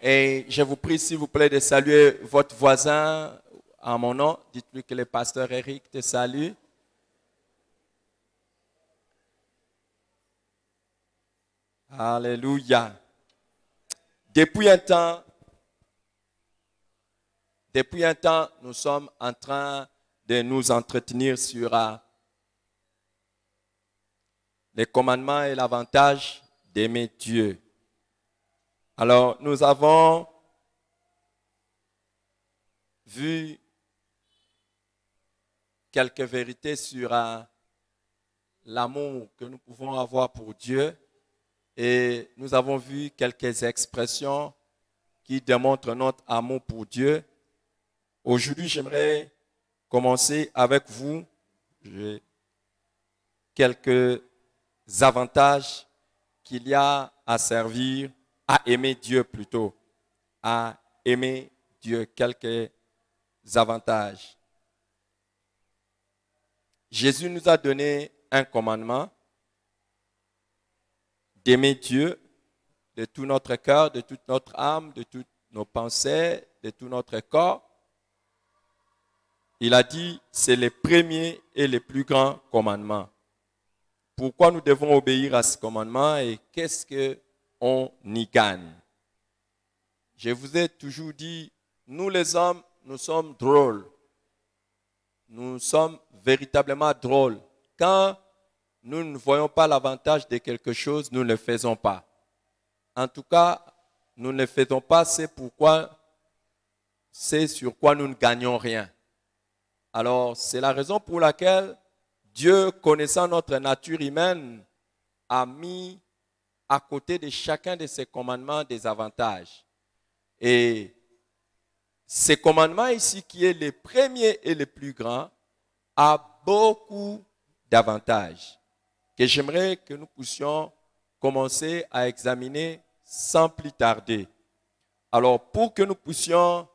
Et je vous prie s'il vous plaît de saluer votre voisin en mon nom. Dites-lui que le pasteur Eric te salue. Alléluia. Depuis un temps, nous sommes en train de nous entretenir sur les commandements et l'avantage d'aimer Dieu. Alors, nous avons vu quelques vérités sur l'amour que nous pouvons avoir pour Dieu et nous avons vu quelques expressions qui démontrent notre amour pour Dieu. Aujourd'hui, j'aimerais commencer avec vous quelques avantages qu'il y a à servir, à aimer Dieu plutôt, à aimer Dieu, quelques avantages. Jésus nous a donné un commandement d'aimer Dieu de tout notre cœur, de toute notre âme, de toutes nos pensées, de tout notre corps. Il a dit, c'est le premier et le plus grand commandement. Pourquoi nous devons obéir à ce commandement et qu'est-ce qu'on y gagne? je vous ai toujours dit, nous les hommes, nous sommes drôles. Nous sommes véritablement drôles. Quand nous ne voyons pas l'avantage de quelque chose, nous ne le faisons pas. En tout cas, nous ne faisons pas, c'est sur quoi nous ne gagnons rien. Alors, c'est la raison pour laquelle Dieu, connaissant notre nature humaine, a mis à côté de chacun de ses commandements des avantages. Et ce commandement ici, qui est le premier et le plus grand, a beaucoup d'avantages que j'aimerais que nous puissions commencer à examiner sans plus tarder. Alors, pour que nous puissions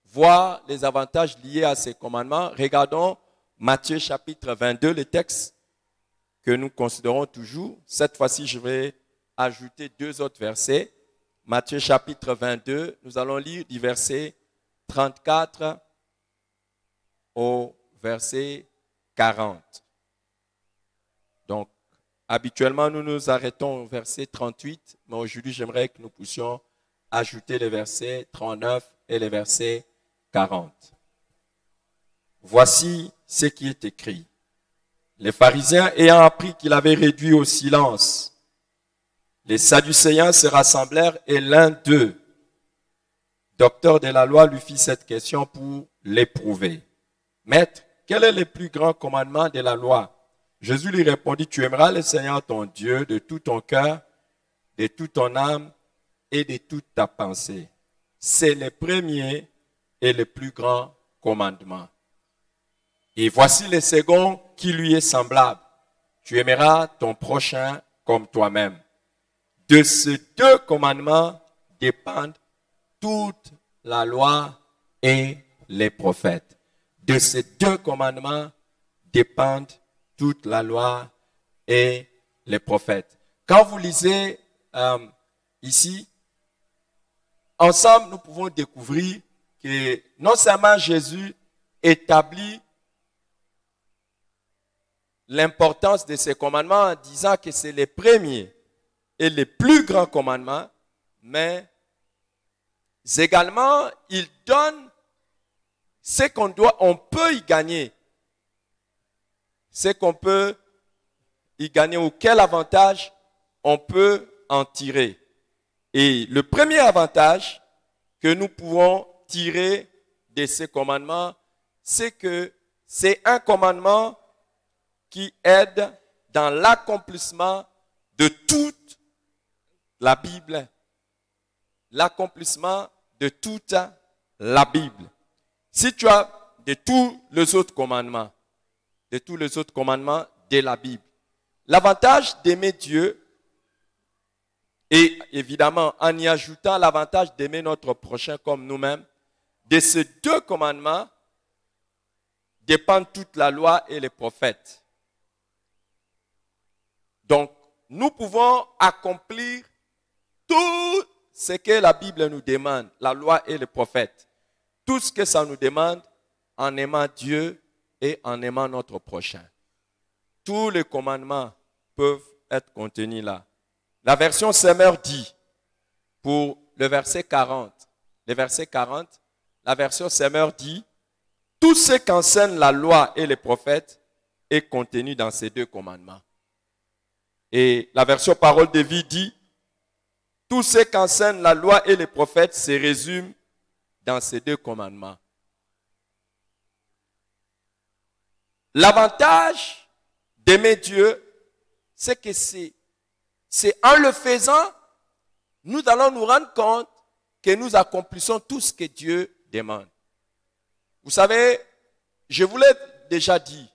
voir les avantages liés à ces commandements, regardons Matthieu chapitre 22, le texte que nous considérons toujours. Cette fois-ci, je vais ajouter 2 autres versets. Matthieu chapitre 22, nous allons lire du verset 34 au verset 40. Donc, habituellement, nous nous arrêtons au verset 38, mais aujourd'hui, j'aimerais que nous puissions ajouter les versets 39 et les versets 40. Voici ce qui est écrit. Les pharisiens ayant appris qu'il avait réduit au silence, les Sadducéens se rassemblèrent et l'un d'eux, docteur de la loi, lui fit cette question pour l'éprouver. Maître, quel est le plus grand commandement de la loi? Jésus lui répondit, tu aimeras le Seigneur ton Dieu de tout ton cœur, de toute ton âme et de toute ta pensée. C'est le premier et le plus grand commandement. Et voici le second qui lui est semblable. Tu aimeras ton prochain comme toi-même. De ces 2 commandements dépendent toute la loi et les prophètes. De ces 2 commandements dépendent toute la loi et les prophètes. Quand vous lisez ici, ensemble, nous pouvons découvrir que non seulement Jésus établit l'importance de ces commandements en disant que c'est les premiers et les plus grands commandements, mais également, il donne ce on peut y gagner. Ce qu'on peut y gagner ou quel avantage on peut en tirer. Et le premier avantage que nous pouvons tirer de ces commandements, c'est que c'est un commandement qui aide dans l'accomplissement de toute la Bible. L'accomplissement de toute la Bible. Si tu as de tous les autres commandements, de la Bible, l'avantage d'aimer Dieu, et évidemment en y ajoutant l'avantage d'aimer notre prochain comme nous-mêmes, de ces 2 commandements dépendent toute la loi et les prophètes. Donc, nous pouvons accomplir tout ce que la Bible nous demande, la loi et les prophètes. Tout ce que ça nous demande en aimant Dieu et en aimant notre prochain. Tous les commandements peuvent être contenus là. La version Semeur dit, pour le verset 40, la version Semeur dit, tout ce qu'enseigne la loi et les prophètes est contenu dans ces 2 commandements. Et la version Parole de vie dit, tout ce qu'enseigne la loi et les prophètes se résume dans ces 2 commandements. L'avantage d'aimer Dieu, c'est que c'est en le faisant, nous allons nous rendre compte que nous accomplissons tout ce que Dieu demande. Vous savez, je vous l'ai déjà dit.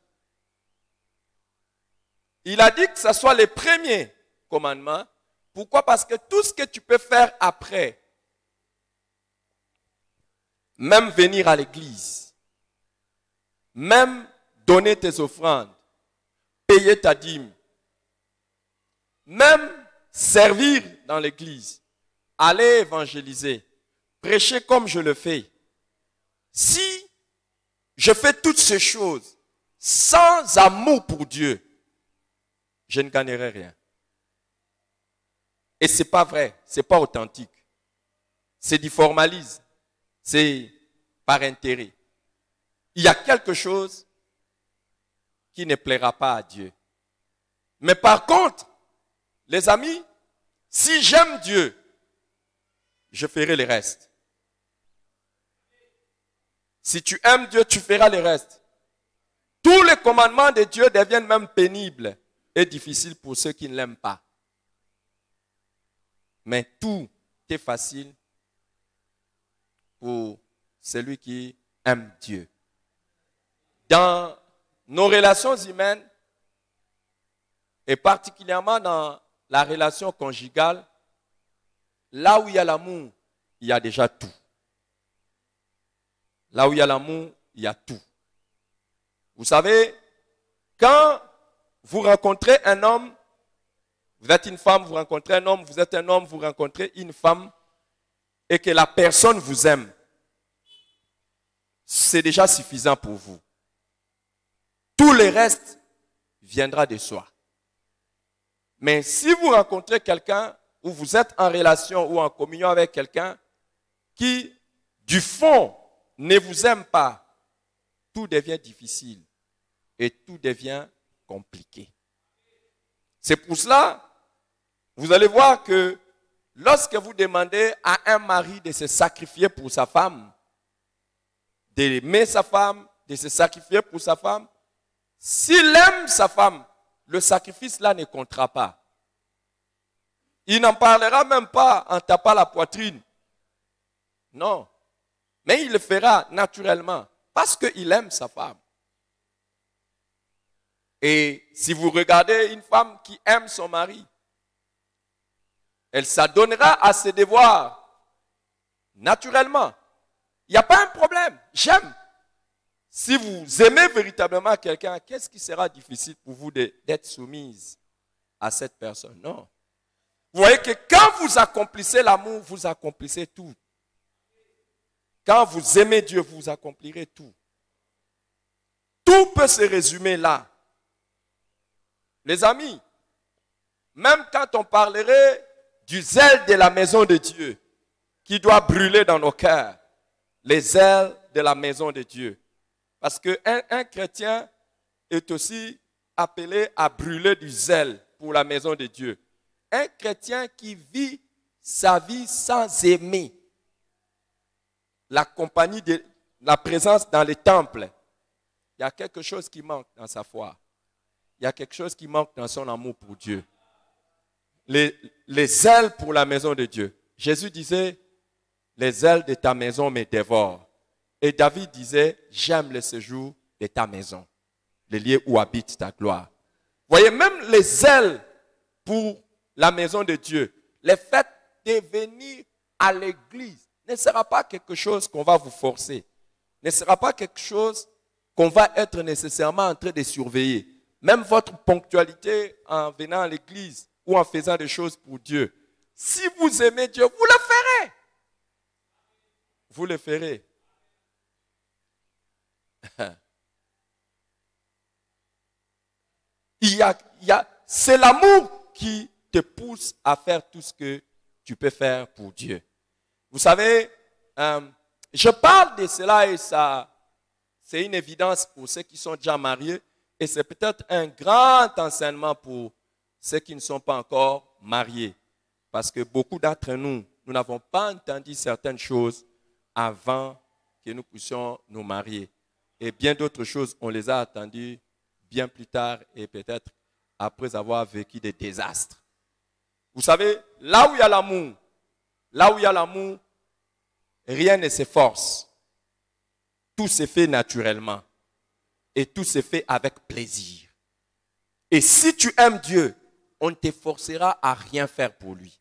Il a dit que ce soit le premier commandement. Pourquoi? Parce que tout ce que tu peux faire après, même venir à l'église, même donner tes offrandes, payer ta dîme, même servir dans l'église, aller évangéliser, prêcher comme je le fais. Si je fais toutes ces choses sans amour pour Dieu, je ne gagnerai rien. Et ce n'est pas vrai, ce n'est pas authentique. c'est du formalisme, c'est par intérêt. Il y a quelque chose qui ne plaira pas à Dieu. Mais par contre, les amis, si j'aime Dieu, je ferai le reste. Si tu aimes Dieu, tu feras le reste. Tous les commandements de Dieu deviennent même pénibles et difficiles pour ceux qui ne l'aiment pas. Mais tout est facile pour celui qui aime Dieu. Dans nos relations humaines, et particulièrement dans la relation conjugale, là où il y a l'amour, il y a déjà tout. Là où il y a l'amour, il y a tout. Vous savez, quand vous rencontrez un homme, vous êtes une femme, vous rencontrez un homme, vous êtes un homme, vous rencontrez une femme, et que la personne vous aime, c'est déjà suffisant pour vous. Tout le reste viendra de soi. Mais si vous rencontrez quelqu'un, ou vous êtes en relation ou en communion avec quelqu'un qui, du fond, ne vous aime pas, tout devient difficile et tout devient compliqué. C'est pour cela, vous allez voir que lorsque vous demandez à un mari de se sacrifier pour sa femme, d'aimer sa femme, de se sacrifier pour sa femme, s'il aime sa femme, le sacrifice là ne comptera pas. Il n'en parlera même pas en tapant la poitrine. Non. Mais il le fera naturellement parce qu'il aime sa femme. Et si vous regardez une femme qui aime son mari, elle s'adonnera à ses devoirs naturellement. Il n'y a pas un problème. J'aime. Si vous aimez véritablement quelqu'un, qu'est-ce qui sera difficile pour vous d'être soumise à cette personne? Non. Vous voyez que quand vous accomplissez l'amour, vous accomplissez tout. Quand vous aimez Dieu, vous accomplirez tout. Tout peut se résumer là. Les amis, même quand on parlerait du zèle de la maison de Dieu, qui doit brûler dans nos cœurs, les ailes de la maison de Dieu. Parce qu'un chrétien est aussi appelé à brûler du zèle pour la maison de Dieu. Un chrétien qui vit sa vie sans aimer la compagnie de la présence dans les temples, il y a quelque chose qui manque dans sa foi. Il y a quelque chose qui manque dans son amour pour Dieu. Les ailes pour la maison de Dieu. Jésus disait, les ailes de ta maison me dévorent. Et David disait, j'aime le séjour de ta maison, le lieu où habite ta gloire. Vous voyez, même les ailes pour la maison de Dieu, le fait de venir à l'église ne sera pas quelque chose qu'on va vous forcer, ne sera pas quelque chose qu'on va être nécessairement en train de surveiller. Même votre ponctualité en venant à l'église ou en faisant des choses pour Dieu, si vous aimez Dieu, vous le ferez. Vous le ferez. C'est l'amour qui te pousse à faire tout ce que tu peux faire pour Dieu. Vous savez, je parle de cela et ça, c'est une évidence pour ceux qui sont déjà mariés et c'est peut-être un grand enseignement pour ceux qui ne sont pas encore mariés. Parce que beaucoup d'entre nous, nous n'avons pas entendu certaines choses avant que nous puissions nous marier. Et bien d'autres choses, on les a entendues bien plus tard et peut-être après avoir vécu des désastres. Vous savez, là où il y a l'amour, rien ne s'efforce. Tout se fait naturellement. Et tout se fait avec plaisir. Et si tu aimes Dieu, on ne te forcera à rien faire pour lui.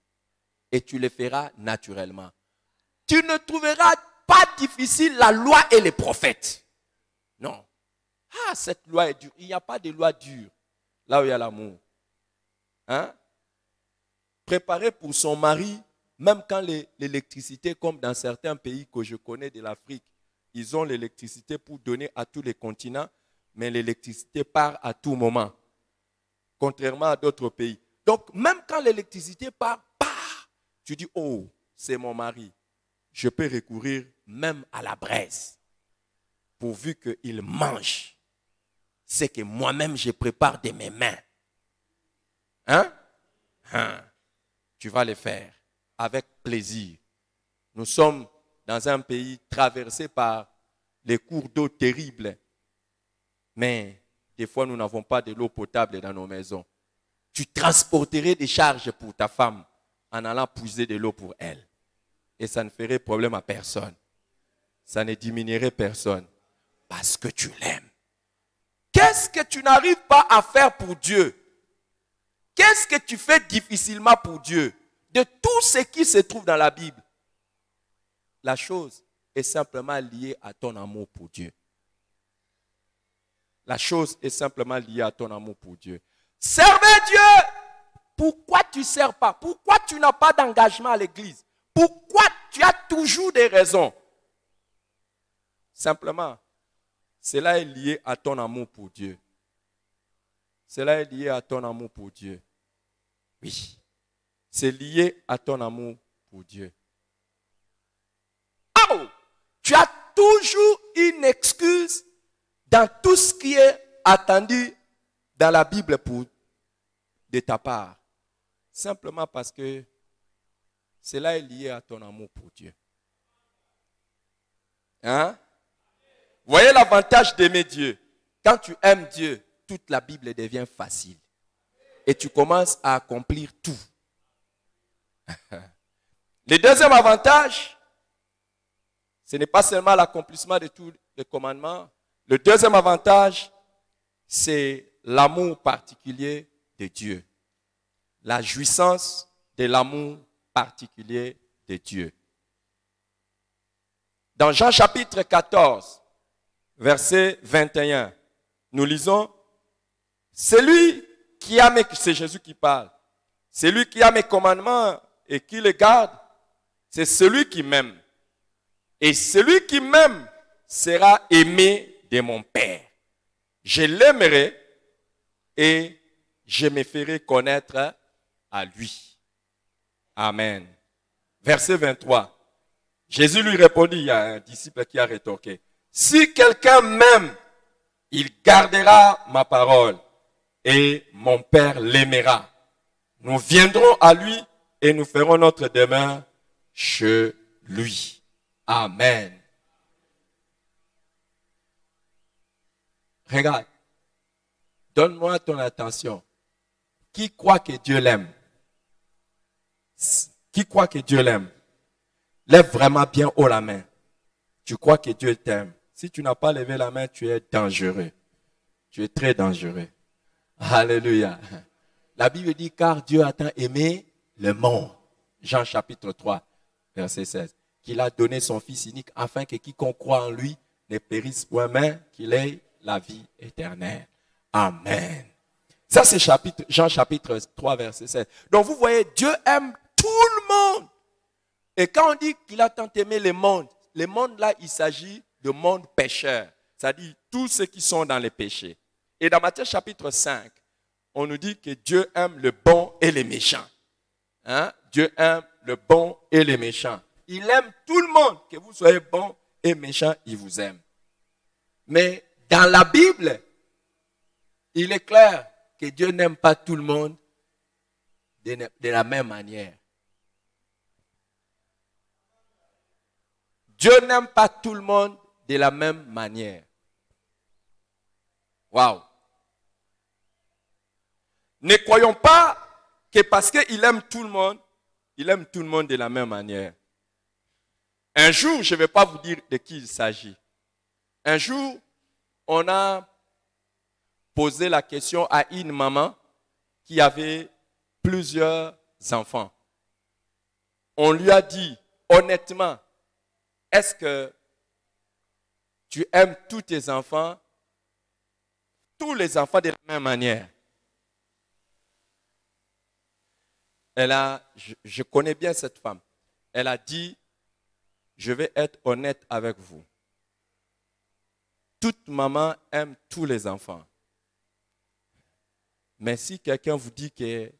Et tu le feras naturellement. Tu ne trouveras pas difficile la loi et les prophètes. Non. Ah, cette loi est dure. Il n'y a pas de loi dure là où il y a l'amour. Hein? Préparer pour son mari, même quand l'électricité, comme dans certains pays que je connais de l'Afrique, ils ont l'électricité pour donner à tous les continents, mais l'électricité part à tout moment, contrairement à d'autres pays. Donc, même quand l'électricité part, tu dis, oh, c'est mon mari. je peux recourir même à la braise, pourvu qu'il mange ce que moi-même je prépare de mes mains. Hein? Tu vas le faire avec plaisir. Nous sommes dans un pays traversé par les cours d'eau terribles, mais des fois nous n'avons pas de l'eau potable dans nos maisons. Tu transporterais des charges pour ta femme en allant puiser de l'eau pour elle. Et ça ne ferait problème à personne. Ça ne diminuerait personne. Parce que tu l'aimes. Qu'est-ce que tu n'arrives pas à faire pour Dieu? Qu'est-ce que tu fais difficilement pour Dieu? De tout ce qui se trouve dans la Bible, la chose est simplement liée à ton amour pour Dieu. La chose est simplement liée à ton amour pour Dieu. Servez Dieu! Pourquoi tu ne sers pas? Pourquoi tu n'as pas d'engagement à l'église? Pourquoi tu as toujours des raisons? Simplement, cela est lié à ton amour pour Dieu. Cela est lié à ton amour pour Dieu. Oui, c'est lié à ton amour pour Dieu. Oh, tu as toujours une excuse dans tout ce qui est attendu dans la Bible de ta part. Simplement parce que cela est lié à ton amour pour Dieu. Hein? Voyez l'avantage d'aimer Dieu. Quand tu aimes Dieu, toute la Bible devient facile. Et tu commences à accomplir tout. Le deuxième avantage, ce n'est pas seulement l'accomplissement de tous les commandements. Le deuxième avantage, c'est l'amour particulier de Dieu. La jouissance de l'amour particulier de Dieu. Dans Jean chapitre 14, verset 21, nous lisons, celui qui a mes, c'est Jésus qui parle, celui qui a mes commandements et qui les garde, c'est celui qui m'aime. Et celui qui m'aime sera aimé de mon Père. Je l'aimerai et je me ferai connaître à lui. Amen. Verset 23. Jésus lui répondit, il y a un disciple qui a rétorqué, si quelqu'un m'aime, il gardera ma parole et mon Père l'aimera. Nous viendrons à lui et nous ferons notre demeure chez lui. Amen. Regarde, donne-moi ton attention. Qui croit que Dieu l'aime? Qui croit que Dieu l'aime? Lève vraiment bien haut la main. Tu crois que Dieu t'aime. Si tu n'as pas levé la main, tu es dangereux. Tu es très dangereux. Alléluia. La Bible dit, car Dieu a tant aimé le monde. Jean chapitre 3, verset 16. Qu'il a donné son Fils unique afin que quiconque croit en lui ne périsse point, mais qu'il ait la vie éternelle. Amen. Ça, c'est Jean chapitre 3, verset 16. Donc, vous voyez, Dieu aime tout le monde. Et quand on dit qu'il a tant aimé le monde là, il s'agit de monde pécheur. C'est-à-dire tous ceux qui sont dans les péchés. Et dans Matthieu chapitre 5, on nous dit que Dieu aime le bon et les méchants. Hein? Dieu aime le bon et les méchants. Il aime tout le monde. Que vous soyez bon et méchant, il vous aime. Mais dans la Bible, il est clair que Dieu n'aime pas tout le monde de la même manière. Dieu n'aime pas tout le monde de la même manière. Waouh! Ne croyons pas que parce qu'il aime tout le monde, il aime tout le monde de la même manière. Un jour, je ne vais pas vous dire de qui il s'agit. Un jour, on a posé la question à une maman qui avait plusieurs enfants. On lui a dit, honnêtement, est-ce que tu aimes tous tes enfants, tous les enfants de la même manière? Je connais bien cette femme. Elle a dit, je vais être honnête avec vous. Toute maman aime tous les enfants. Mais si quelqu'un vous dit qu'il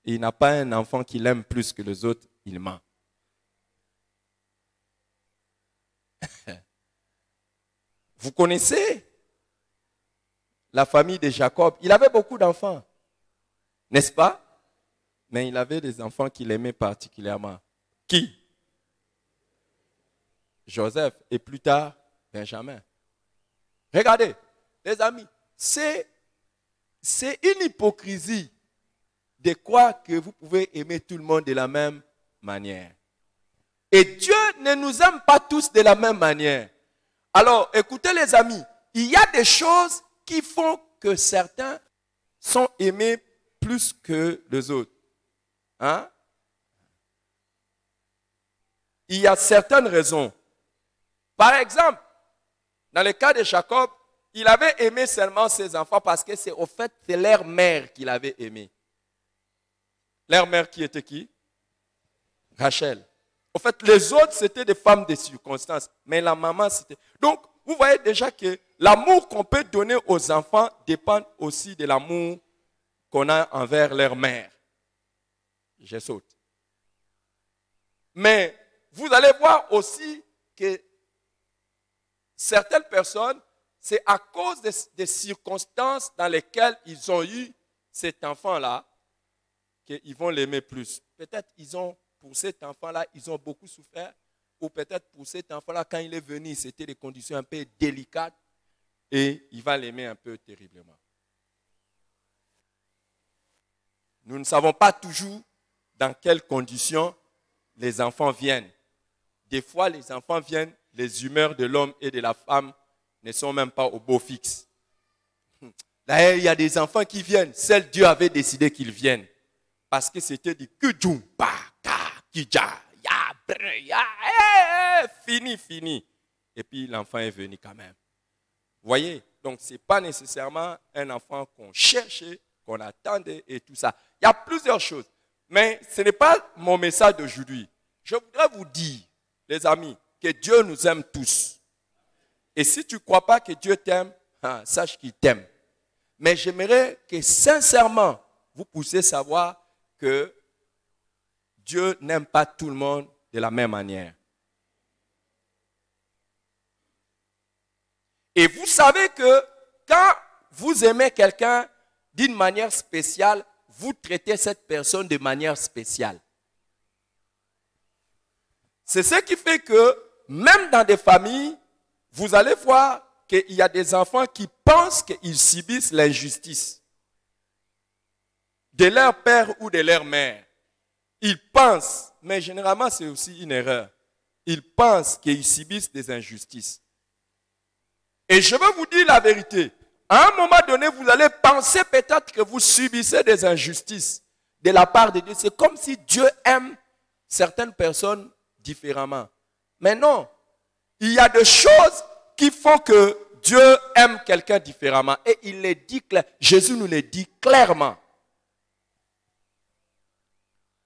n'a pas un enfant qu'il aime plus que les autres, il ment. Vous connaissez la famille de Jacob. Il avait beaucoup d'enfants, n'est-ce pas? Mais il avait des enfants qu'il aimait particulièrement. Qui? Joseph et plus tard Benjamin. Regardez, les amis, c'est une hypocrisie de croire que vous pouvez aimer tout le monde de la même manière. Et Dieu ne nous aime pas tous de la même manière. Alors, écoutez les amis, il y a des choses qui font que certains sont aimés plus que les autres. Hein? Il y a certaines raisons. Par exemple, dans le cas de Jacob, il avait aimé seulement ses enfants parce que c'est leur mère qu'il avait aimé. Leur mère qui était qui? Rachel. En fait, les autres, c'était des femmes de circonstances. Mais la maman, c'était... Donc, vous voyez déjà que l'amour qu'on peut donner aux enfants dépend aussi de l'amour qu'on a envers leur mère. Je saute. Mais vous allez voir aussi que certaines personnes, c'est à cause des circonstances dans lesquelles ils ont eu cet enfant-là qu'ils vont l'aimer plus. Peut-être pour cet enfant-là, ils ont beaucoup souffert. Ou peut-être pour cet enfant-là, quand il est venu, c'était des conditions un peu délicates. Et il va l'aimer un peu terriblement. Nous ne savons pas toujours dans quelles conditions les enfants viennent. Des fois, les enfants viennent, les humeurs de l'homme et de la femme ne sont même pas au beau fixe. D'ailleurs, il y a des enfants qui viennent. Seul Dieu avait décidé qu'ils viennent. Parce que c'était du kujumba, kija, fini. Et puis l'enfant est venu quand même. Vous voyez? Donc ce n'est pas nécessairement un enfant qu'on cherchait, qu'on attendait et tout ça. Il y a plusieurs choses. Mais ce n'est pas mon message d'aujourd'hui. Je voudrais vous dire, les amis, que Dieu nous aime tous. Et si tu ne crois pas que Dieu t'aime, sache qu'il t'aime. Mais j'aimerais que sincèrement, vous puissiez savoir que Dieu n'aime pas tout le monde de la même manière. Et vous savez que quand vous aimez quelqu'un d'une manière spéciale, vous traitez cette personne de manière spéciale. C'est ce qui fait que même dans des familles, vous allez voir qu'il y a des enfants qui pensent qu'ils subissent l'injustice de leur père ou de leur mère. Ils pensent, mais généralement c'est aussi une erreur. Ils pensent qu'ils subissent des injustices. Et je veux vous dire la vérité. À un moment donné, vous allez penser peut-être que vous subissez des injustices de la part de Dieu. C'est comme si Dieu aime certaines personnes différemment. Mais non, il y a des choses qui font que Dieu aime quelqu'un différemment. Et il les dit clairement. Jésus nous le dit clairement.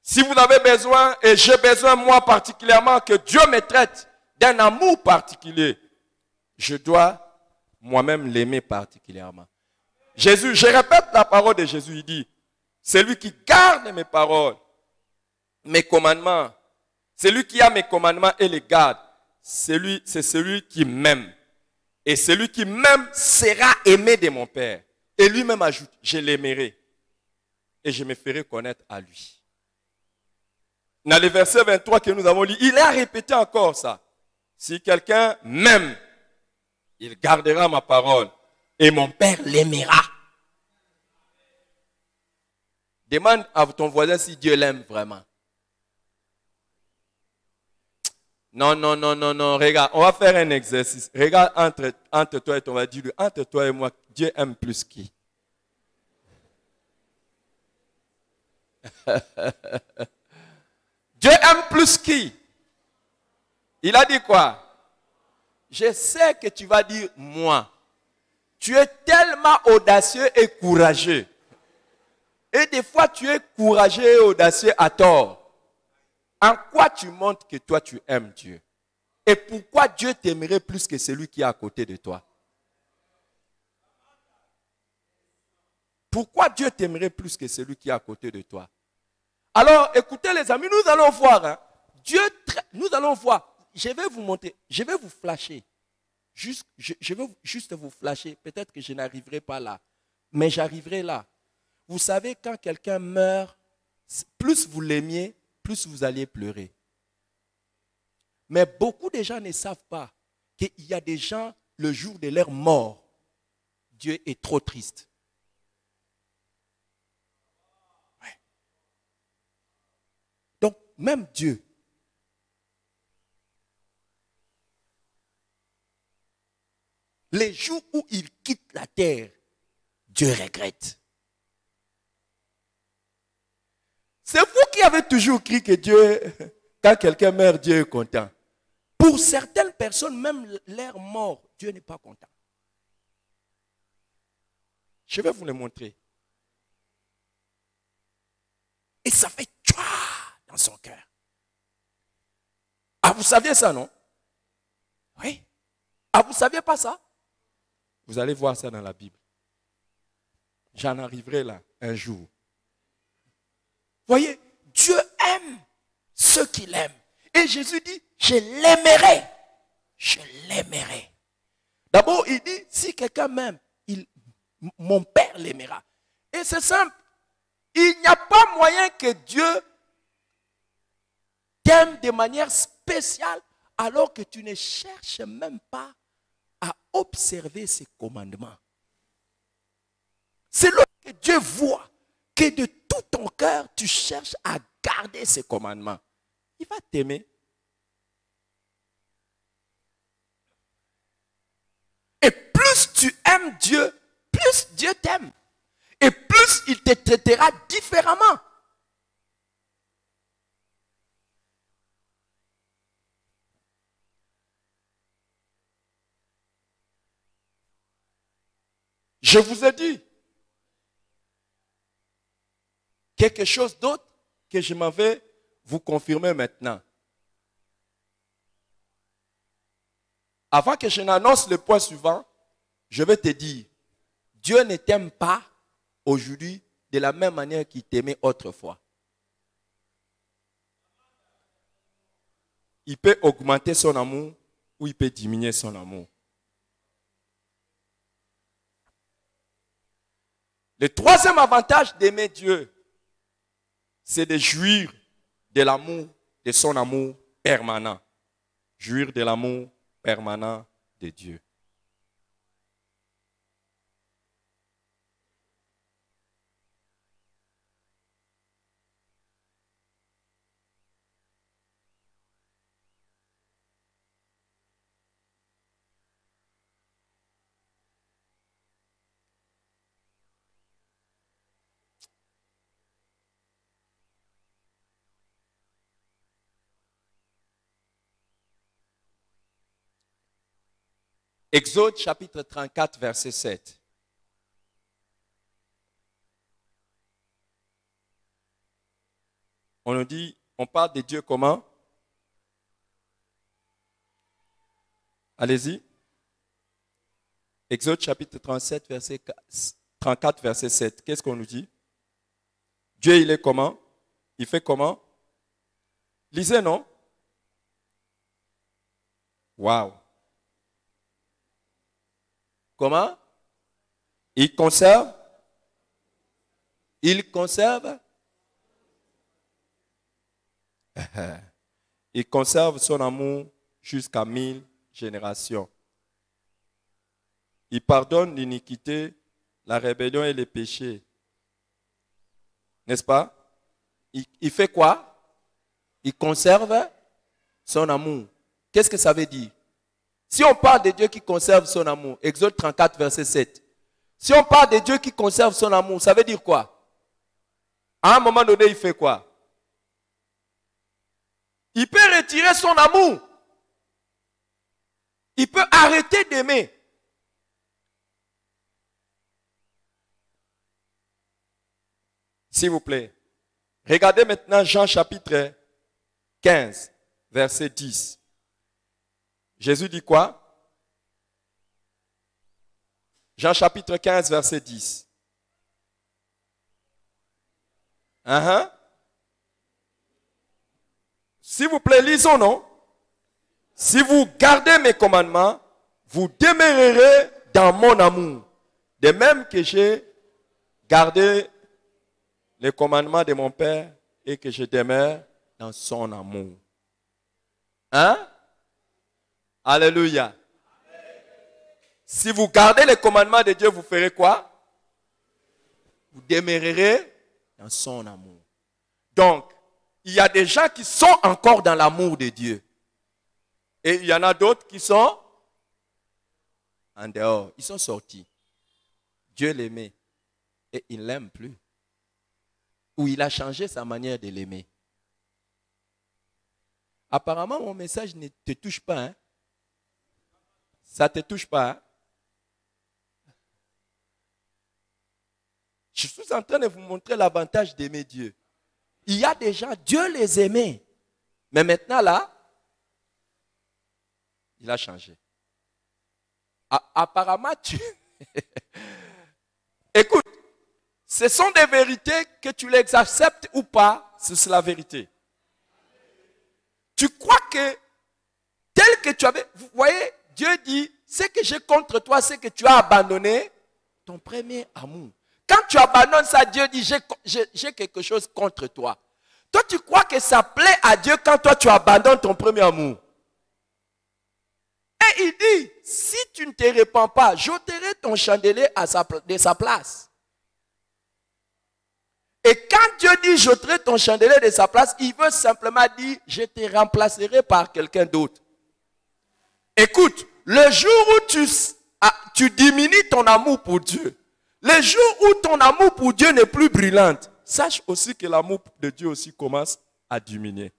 Si vous avez besoin, et j'ai besoin moi particulièrement, que Dieu me traite d'un amour particulier, je dois moi-même l'aimer particulièrement. Jésus, je répète la parole de Jésus, il dit, celui qui garde mes paroles, mes commandements, celui qui a mes commandements et les garde, c'est celui qui m'aime. Et celui qui m'aime sera aimé de mon Père. Et lui-même ajoute, je l'aimerai. Et je me ferai connaître à lui. Dans le verset 23 que nous avons lu, il a répété encore ça. Si quelqu'un m'aime, il gardera ma parole. Et mon Père l'aimera. Demande à ton voisin si Dieu l'aime vraiment. Non, regarde, on va faire un exercice. Regarde entre toi et ton voisin, dis-lui, entre toi et moi, Dieu aime plus qui? Dieu aime plus qui? Il a dit quoi? Je sais que tu vas dire moi. Tu es tellement audacieux et courageux. Et des fois, tu es courageux et audacieux à tort. En quoi tu montres que toi, tu aimes Dieu? Et pourquoi Dieu t'aimerait plus que celui qui est à côté de toi? Pourquoi Dieu t'aimerait plus que celui qui est à côté de toi? Alors, écoutez les amis, nous allons voir. Nous allons voir. Je vais vous montrer. Je vais vous flasher. Je veux juste vous flasher. Peut-être que je n'arriverai pas là. Mais j'arriverai là. Vous savez, quand quelqu'un meurt, plus vous l'aimiez, plus vous alliez pleurer. Mais beaucoup de gens ne savent pas qu'il y a des gens, le jour de leur mort, Dieu est trop triste. Ouais. Donc, même Dieu, les jours où il quitte la terre, Dieu regrette. C'est vous qui avez toujours cru que Dieu, quand quelqu'un meurt, Dieu est content. Pour certaines personnes, même leur mort, Dieu n'est pas content. Je vais vous le montrer. Et ça fait tchouah dans son cœur. Ah, vous saviez ça, non? Oui. Ah, vous ne saviez pas ça? Vous allez voir ça dans la Bible. J'en arriverai là un jour. Voyez, Dieu aime ceux qu'il aime. Et Jésus dit, je l'aimerai. Je l'aimerai. D'abord, il dit, si quelqu'un m'aime, mon Père l'aimera. Et c'est simple. Il n'y a pas moyen que Dieu t'aime de manière spéciale alors que tu ne cherches même pas à observer ses commandements. C'est là que Dieu voit que de tout ton cœur, tu cherches à garder ses commandements. Il va t'aimer. Et plus tu aimes Dieu, plus Dieu t'aime. Et plus il te traitera différemment. Je vous ai dit quelque chose d'autre que je m'en vais vous confirmer maintenant. Avant que je n'annonce le point suivant, je vais te dire, Dieu ne t'aime pas aujourd'hui de la même manière qu'il t'aimait autrefois. Il peut augmenter son amour ou il peut diminuer son amour. Le troisième avantage d'aimer Dieu, c'est de jouir de l'amour, de son amour permanent. Jouir de l'amour permanent de Dieu. Exode chapitre 34, verset 7. On nous dit, on parle de Dieu comment? Allez-y. Exode chapitre 34, verset 7. Qu'est-ce qu'on nous dit? Dieu, il est comment? Il fait comment? Lisez, non? Waouh! Comment? Il conserve? Il conserve? Il conserve son amour jusqu'à 1000 générations. Il pardonne l'iniquité, la rébellion et les péchés. N'est-ce pas? Il fait quoi? Il conserve son amour. Qu'est-ce que ça veut dire? Si on parle de Dieu qui conserve son amour, Exode 34, verset 7. Si on parle de Dieu qui conserve son amour, ça veut dire quoi? À un moment donné, il fait quoi? Il peut retirer son amour. Il peut arrêter d'aimer. S'il vous plaît. Regardez maintenant Jean chapitre 15, verset 10. Jésus dit quoi? Jean chapitre 15, verset 10. S'il vous plaît, lisons, non? Si vous gardez mes commandements, vous demeurerez dans mon amour. De même que j'ai gardé les commandements de mon Père et que je demeure dans son amour. Hein? Alléluia. Si vous gardez les commandements de Dieu, vous ferez quoi? Vous demeurerez dans son amour. Donc, il y a des gens qui sont encore dans l'amour de Dieu. Et il y en a d'autres qui sont en dehors. Ils sont sortis. Dieu l'aimait. Et il ne l'aime plus. Ou il a changé sa manière de l'aimer. Apparemment, mon message ne te touche pas. Hein? Ça ne te touche pas. Hein? Je suis en train de vous montrer l'avantage d'aimer Dieu. Il y a des gens, Dieu les aimait. Mais maintenant là, il a changé. Apparemment, tu... Écoute, ce sont des vérités que tu les acceptes ou pas, c'est la vérité. Tu crois que, tel que tu avais... Vous voyez, Dieu dit, ce que j'ai contre toi, c'est que tu as abandonné ton premier amour. Quand tu abandonnes ça, Dieu dit, j'ai quelque chose contre toi. Toi, tu crois que ça plaît à Dieu quand toi, tu abandonnes ton premier amour. Et il dit, si tu ne te répands pas, j'ôterai ton chandelier de sa place. Et quand Dieu dit, j'ôterai ton chandelier de sa place, il veut simplement dire, je te remplacerai par quelqu'un d'autre. Écoute, le jour où tu diminues ton amour pour Dieu, le jour où ton amour pour Dieu n'est plus brûlant, sache aussi que l'amour de Dieu aussi commence à diminuer.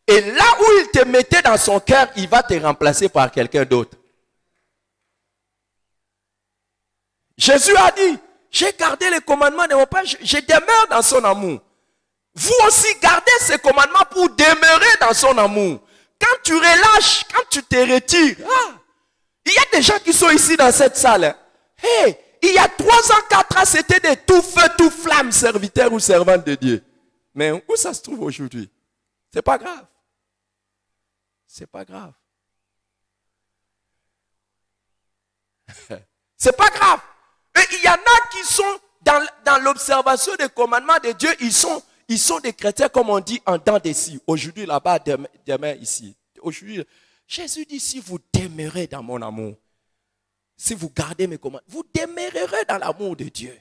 Et là où il te mettait dans son cœur, il va te remplacer par quelqu'un d'autre. Jésus a dit, j'ai gardé les commandements de mon Père, je demeure dans son amour. Vous aussi gardez ces commandements pour demeurer dans son amour. Quand tu relâches, quand tu te retires, il y a des gens qui sont ici dans cette salle. Hey, il y a 3 ans, 4 ans, c'était des tout feu, tout flamme serviteurs ou servantes de Dieu. Mais où ça se trouve aujourd'hui? C'est pas grave. C'est pas grave. C'est pas grave. Et il y en a qui sont dans l'observation des commandements de Dieu, ils sont des chrétiens, comme on dit, en dents de scie. Aujourd'hui là-bas, demain ici. Aujourd'hui, Jésus dit, si vous demeurez dans mon amour, si vous gardez mes commandements, vous demeurerez dans l'amour de Dieu.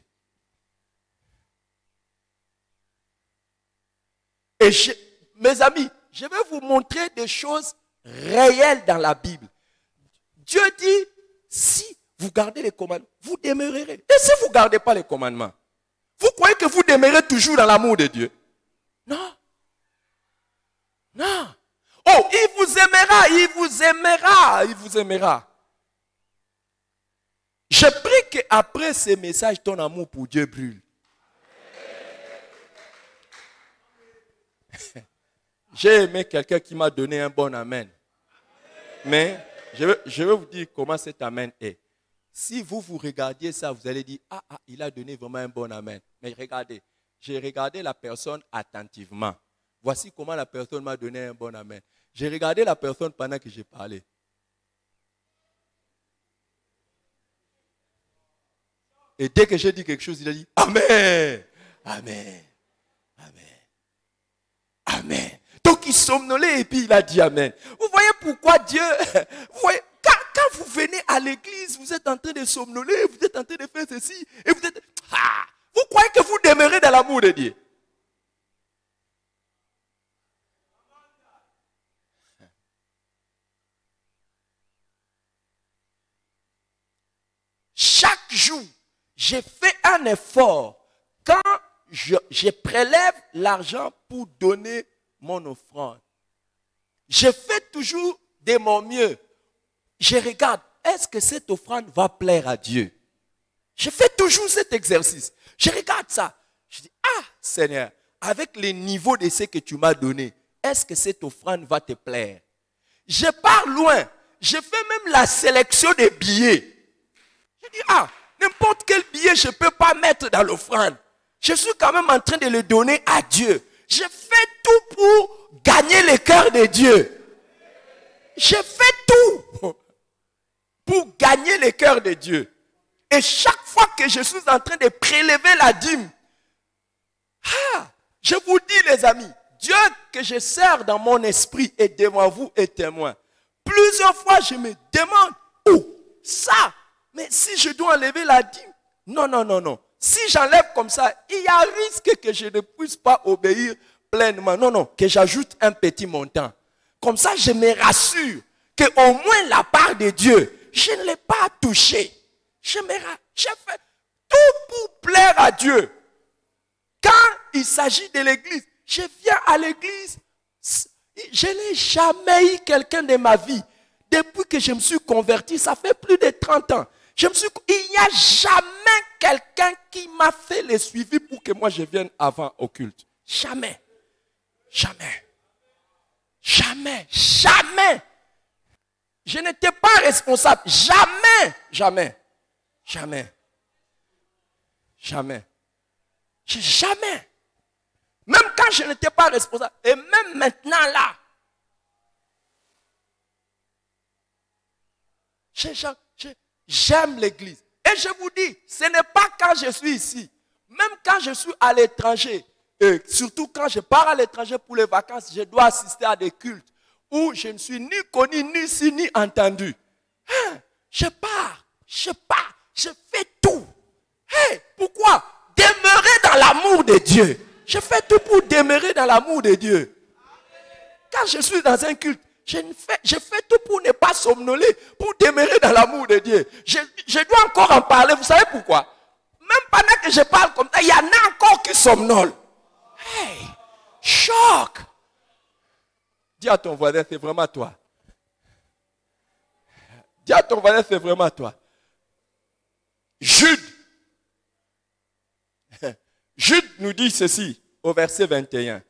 Et mes amis, je vais vous montrer des choses réelles dans la Bible. Dieu dit, si vous gardez les commandements, vous demeurerez. Et si vous ne gardez pas les commandements, vous croyez que vous demeurez toujours dans l'amour de Dieu? Non. Non. Oh, il vous aimera, il vous aimera, il vous aimera. Je prie qu'après ces messages, ton amour pour Dieu brûle. J'ai aimé quelqu'un qui m'a donné un bon amen. Mais je vais vous dire comment cet amen est. Si vous regardiez ça, vous allez dire, il a donné vraiment un bon amen. Mais regardez, j'ai regardé la personne attentivement. Voici comment la personne m'a donné un bon amen. J'ai regardé la personne pendant que j'ai parlé. Et dès que j'ai dit quelque chose, il a dit, Amen, Amen, Amen, Amen. Donc il somnolait et puis il a dit Amen. Vous voyez pourquoi Dieu, vous voyez, quand vous venez à l'église, vous êtes en train de somnoler, vous êtes en train de faire ceci, et vous êtes, vous croyez que vous demeurez dans l'amour de Dieu? Chaque jour, j'ai fait un effort quand je prélève l'argent pour donner mon offrande. Je fais toujours de mon mieux. Je regarde, est-ce que cette offrande va plaire à Dieu? Je fais toujours cet exercice. Je regarde ça. Je dis, Seigneur, avec le niveau de ce que tu m'as donné, est-ce que cette offrande va te plaire? Je pars loin. Je fais même la sélection des billets. Je dis, n'importe quel billet je ne peux pas mettre dans l'offrande. Je suis quand même en train de le donner à Dieu. Je fais tout pour gagner le cœur de Dieu. je fais tout pour gagner les cœurs de Dieu. Et chaque fois que je suis en train de prélever la dîme, je vous dis les amis, Dieu que je sers dans mon esprit et devant vous est témoin. Plusieurs fois je me demande, ça, mais si je dois enlever la dîme, non. Si j'enlève comme ça, il y a un risque que je ne puisse pas obéir pleinement. Non, que j'ajoute un petit montant. Comme ça, je me rassure qu'au moins la part de Dieu, je ne l'ai pas touchée. Je fais tout pour plaire à Dieu. Quand il s'agit de l'église, je viens à l'église. Je n'ai jamais eu quelqu'un de ma vie. Depuis que je me suis converti, ça fait plus de 30 ans. Il n'y a jamais quelqu'un qui m'a fait le suivi pour que moi je vienne avant au culte. Jamais. Je n'étais pas responsable. Jamais. Même quand je n'étais pas responsable. Et même maintenant là. J'aime l'église. Et je vous dis, ce n'est pas quand je suis ici. Même quand je suis à l'étranger. Et surtout quand je pars à l'étranger pour les vacances, je dois assister à des cultes où je ne suis ni connu, ni su, ni entendu. Je pars, je fais tout. Pourquoi? Demeurer dans l'amour de Dieu. Je fais tout pour demeurer dans l'amour de Dieu. Quand je suis dans un culte, je fais tout pour ne pas somnoler, pour demeurer dans l'amour de Dieu. Je dois encore en parler. Vous savez pourquoi? Même pendant que je parle comme ça, il y en a encore qui somnolent. Choc! Dis à ton voisin, c'est vraiment toi. Dis à ton voisin, c'est vraiment toi. Jude nous dit ceci au verset 21.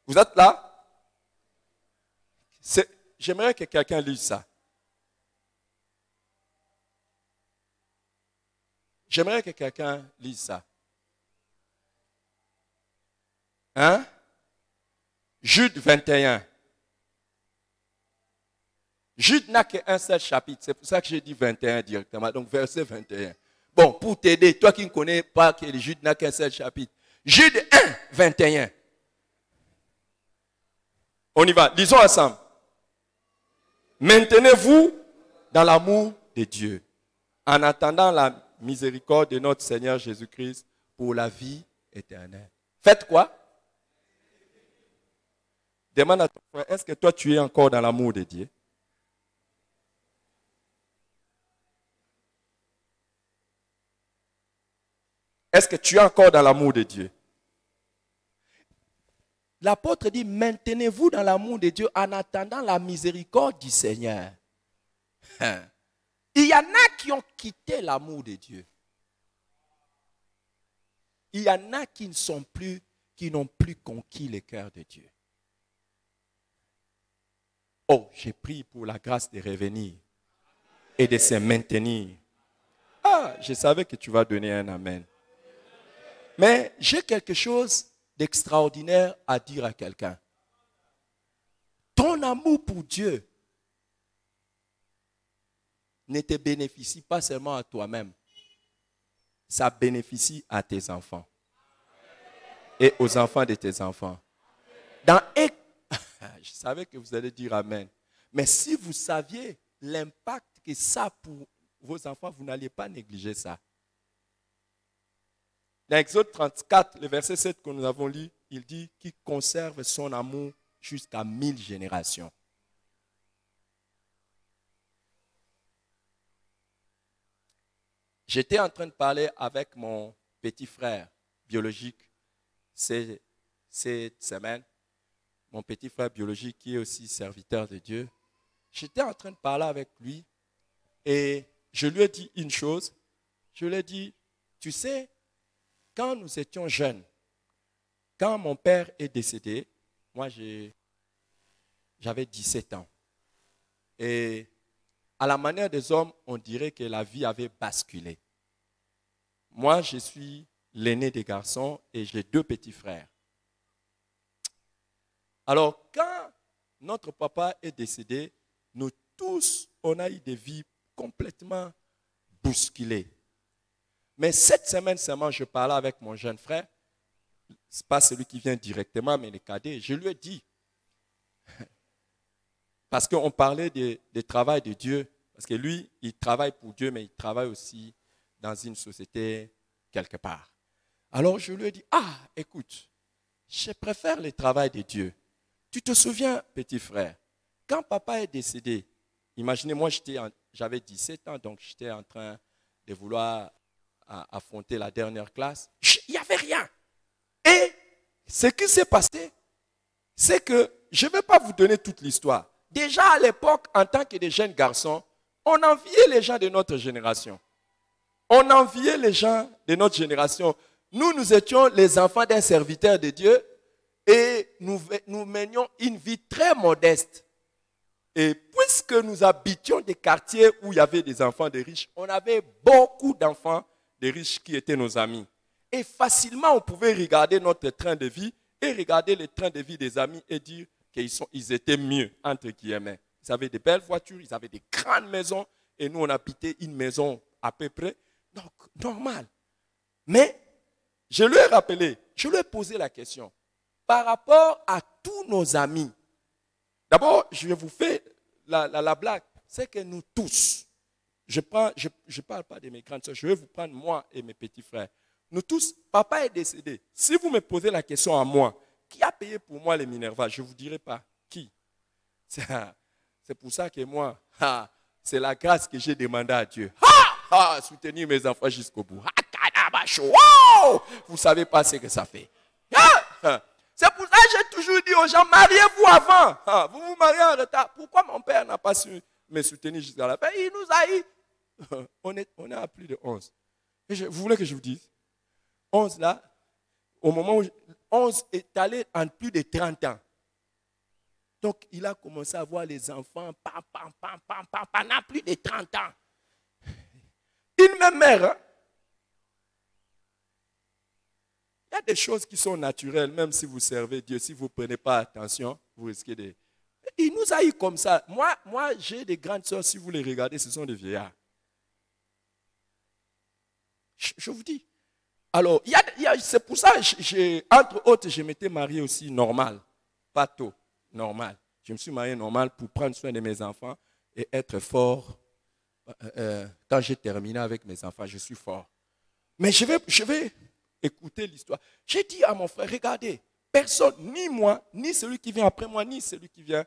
Vous êtes là? J'aimerais que quelqu'un lise ça. J'aimerais que quelqu'un lise ça. Jude 21. Jude n'a qu'un seul chapitre. C'est pour ça que j'ai dit 21 directement. Donc verset 21. Bon, pour t'aider, toi qui ne connais pas que Jude n'a qu'un seul chapitre. Jude 1, 21. On y va. Lisons ensemble. Maintenez-vous dans l'amour de Dieu, en attendant la miséricorde de notre Seigneur Jésus-Christ pour la vie éternelle. Faites quoi? Demande à ton frère, est-ce que toi tu es encore dans l'amour de Dieu? Est-ce que tu es encore dans l'amour de Dieu? L'apôtre dit, maintenez-vous dans l'amour de Dieu en attendant la miséricorde du Seigneur. Il y en a qui ont quitté l'amour de Dieu. Il y en a qui n'ont plus conquis le cœur de Dieu. Oh, j'ai prié pour la grâce de revenir et de se maintenir. Je savais que tu vas donner un amen. Mais j'ai quelque chose d'extraordinaire à dire à quelqu'un. Ton amour pour Dieu ne te bénéficie pas seulement à toi-même. Ça bénéficie à tes enfants. Et aux enfants de tes enfants. Je savais que vous allez dire amen. Mais si vous saviez l'impact que ça a pour vos enfants, vous n'alliez pas négliger ça. Dans Exode 34, le verset 7 que nous avons lu, il dit qu'il conserve son amour jusqu'à 1000 générations. J'étais en train de parler avec mon petit frère biologique cette semaine. Mon petit frère biologique qui est aussi serviteur de Dieu. J'étais en train de parler avec lui et je lui ai dit une chose. Je lui ai dit, tu sais, quand nous étions jeunes, quand mon père est décédé, moi j'avais 17 ans. Et à la manière des hommes, on dirait que la vie avait basculé. Moi, je suis l'aîné des garçons et j'ai 2 petits frères. Alors, quand notre papa est décédé, nous tous, on a eu des vies complètement bousculées. Mais cette semaine seulement, je parlais avec mon jeune frère. Ce n'est pas celui qui vient directement, mais le cadet. Je lui ai dit, parce qu'on parlait du travail de Dieu, parce que lui, il travaille pour Dieu, mais il travaille aussi dans une société quelque part. Alors je lui ai dit, écoute, je préfère le travail de Dieu. Tu te souviens, petit frère, quand papa est décédé, imaginez, moi j'avais 17 ans, donc j'étais en train de vouloir affronter la dernière classe. Il n'y avait rien. Et ce qui s'est passé, c'est que je ne vais pas vous donner toute l'histoire. Déjà à l'époque, en tant que des jeunes garçons, on enviait les gens de notre génération. On enviait les gens de notre génération. Nous étions les enfants d'un serviteur de Dieu et nous menions une vie très modeste. Et puisque nous habitions des quartiers où il y avait des enfants de riches, on avait beaucoup d'enfants de riches qui étaient nos amis. Et facilement, on pouvait regarder notre train de vie et regarder le train de vie des amis et dire qu'ils étaient mieux, entre guillemets. Ils avaient des belles voitures, ils avaient des grandes maisons et nous, on habitait une maison à peu près. Donc, normal. Mais, je lui ai rappelé, je lui ai posé la question. Par rapport à tous nos amis, d'abord, je vais vous faire la blague. C'est que nous tous, je ne parle pas de mes grandes soeurs, je vais vous prendre moi et mes petits frères. Nous tous, papa est décédé. Si vous me posez la question à moi, qui a payé pour moi les Minerva, je ne vous dirai pas qui. C'est pour ça que moi, c'est la grâce que j'ai demandé à Dieu. Soutenir mes enfants jusqu'au bout. Vous ne savez pas ce que ça fait. C'est pour ça que j'ai toujours dit aux gens, mariez-vous avant. Vous vous mariez en retard. Pourquoi mon père n'a pas su me soutenir jusqu'à la fin? Il nous a eu. On est à plus de 11. Et vous voulez que je vous dise? 11 là, au moment où 11 est allé en plus de 30 ans. Donc, il a commencé à voir les enfants, pendant plus de 30 ans. Une même mère, hein? Il y a des choses qui sont naturelles, même si vous servez Dieu, si vous ne prenez pas attention, vous risquez de... Il nous a eu comme ça. Moi j'ai des grandes sœurs, si vous les regardez, ce sont des vieillards. Je vous dis. Alors, c'est pour ça, entre autres, je m'étais marié aussi normal. Pas tôt, normal. Je me suis marié normal pour prendre soin de mes enfants et être fort. Quand j'ai terminé avec mes enfants, je suis fort. Mais je vais écouter l'histoire. J'ai dit à mon frère, regardez, personne, ni moi, ni celui qui vient après moi, ni celui qui vient,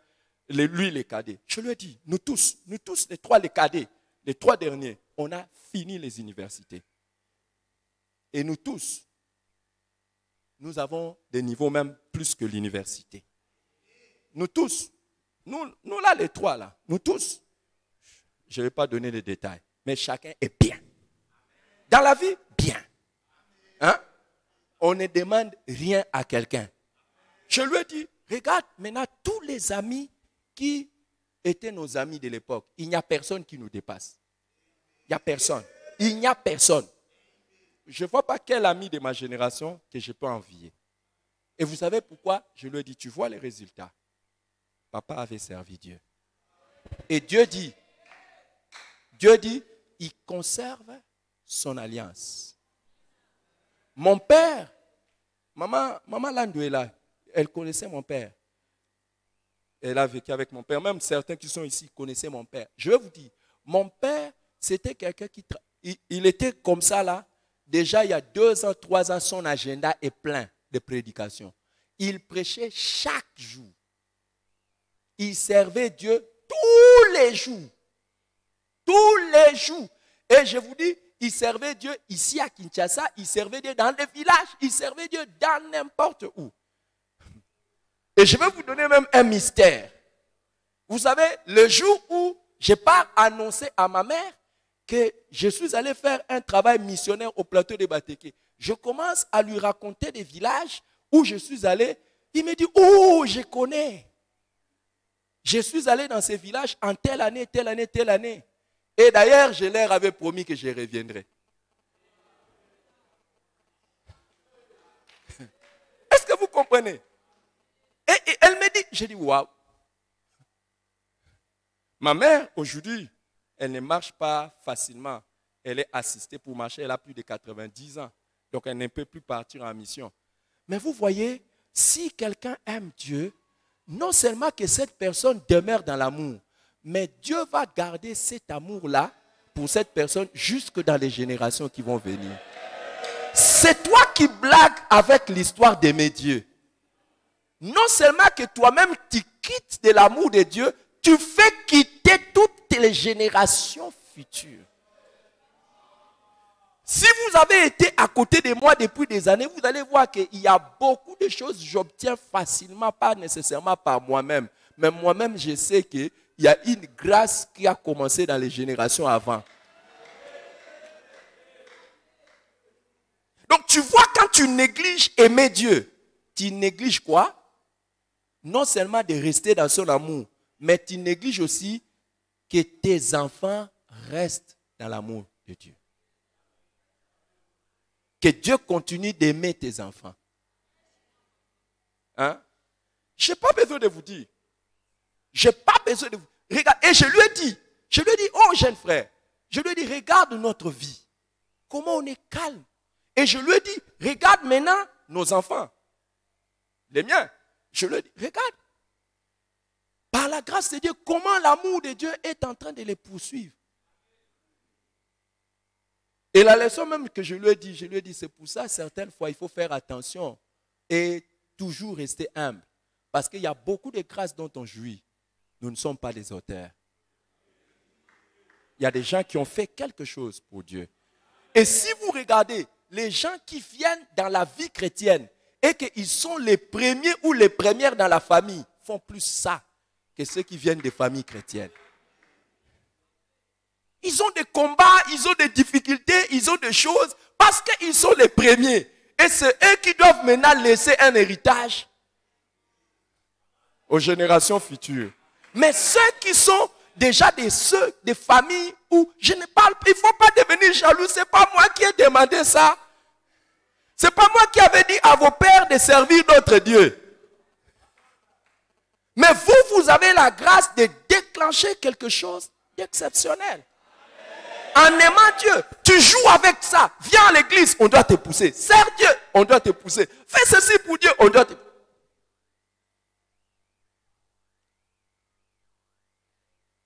lui les cadets. Je lui ai dit, nous tous, les cadets, les 3 derniers, on a fini les universités. Et nous tous, nous avons des niveaux même plus que l'université. Nous tous, nous là, les 3 là, nous tous, je ne vais pas donner les détails, mais chacun est bien. Dans la vie, bien. Hein? On ne demande rien à quelqu'un. Je lui ai dit, regarde maintenant tous les amis qui étaient nos amis de l'époque. Il n'y a personne qui nous dépasse. Il n'y a personne. Il n'y a personne. Je ne vois pas quel ami de ma génération que je peux envier. Et vous savez pourquoi? Je lui ai dit, tu vois les résultats. Papa avait servi Dieu. Et Dieu dit, il conserve son alliance. Mon père, maman Landouela, elle connaissait mon père. Elle a vécu avec mon père. Même certains qui sont ici connaissaient mon père. Je vais vous dire, mon père, c'était quelqu'un qui... Il était comme ça là. Déjà, il y a 2 ans, 3 ans, son agenda est plein de prédications. Il prêchait chaque jour. Il servait Dieu tous les jours. Tous les jours. Et je vous dis, il servait Dieu ici à Kinshasa, il servait Dieu dans les villages, il servait Dieu dans n'importe où. Et je vais vous donner même un mystère. Vous savez, le jour où je pars annoncer à ma mère que je suis allé faire un travail missionnaire au plateau de Bateke, je commence à lui raconter des villages où je suis allé. Il me dit, oh, je connais. Je suis allé dans ces villages en telle année, telle année, telle année. Et d'ailleurs, je leur avais promis que je reviendrai. Est-ce que vous comprenez? Et elle me dit, j'ai dit, waouh. Ma mère, aujourd'hui, elle ne marche pas facilement. Elle est assistée pour marcher. Elle a plus de 90 ans. Donc, elle ne peut plus partir en mission. Mais vous voyez, si quelqu'un aime Dieu, non seulement que cette personne demeure dans l'amour, mais Dieu va garder cet amour-là pour cette personne jusque dans les générations qui vont venir. C'est toi qui blagues avec l'histoire d'aimer Dieu. Non seulement que toi-même tu quittes de l'amour de Dieu, tu fais quitter toutes les générations futures. Si vous avez été à côté de moi depuis des années, vous allez voir qu'il y a beaucoup de choses que j'obtiens facilement, pas nécessairement par moi-même. Mais moi-même, je sais qu'il y a une grâce qui a commencé dans les générations avant. Donc tu vois, quand tu négliges aimer Dieu, tu négliges quoi? Non seulement de rester dans son amour, mais tu négliges aussi que tes enfants restent dans l'amour de Dieu. Que Dieu continue d'aimer tes enfants. Hein? Je n'ai pas besoin de vous dire. Je n'ai pas besoin de vous. Regarde, et je lui ai dit, oh jeune frère, je lui ai dit, regarde notre vie. Comment on est calme. Et je lui ai dit, regarde maintenant nos enfants. Les miens. Je lui ai dit, regarde. Par la grâce de Dieu, comment l'amour de Dieu est en train de les poursuivre. Et la leçon même que je lui ai dit, c'est pour ça, certaines fois, il faut faire attention et toujours rester humble. Parce qu'il y a beaucoup de grâces dont on jouit. Nous ne sommes pas des auteurs. Il y a des gens qui ont fait quelque chose pour Dieu. Et si vous regardez, les gens qui viennent dans la vie chrétienne et qu'ils sont les premiers ou les premières dans la famille, font plus ça que ceux qui viennent des familles chrétiennes. Ils ont des combats, ils ont des difficultés, ils ont des choses parce qu'ils sont les premiers. Et c'est eux qui doivent maintenant laisser un héritage aux générations futures. Mais ceux qui sont déjà des familles où je ne parle pas, il ne faut pas devenir jaloux, ce n'est pas moi qui ai demandé ça. Ce n'est pas moi qui avais dit à vos pères de servir notre Dieu. Mais vous avez la grâce de déclencher quelque chose d'exceptionnel. En aimant Dieu, tu joues avec ça. Viens à l'église, on doit te pousser. Sers Dieu, on doit te pousser. Fais ceci pour Dieu, on doit te pousser.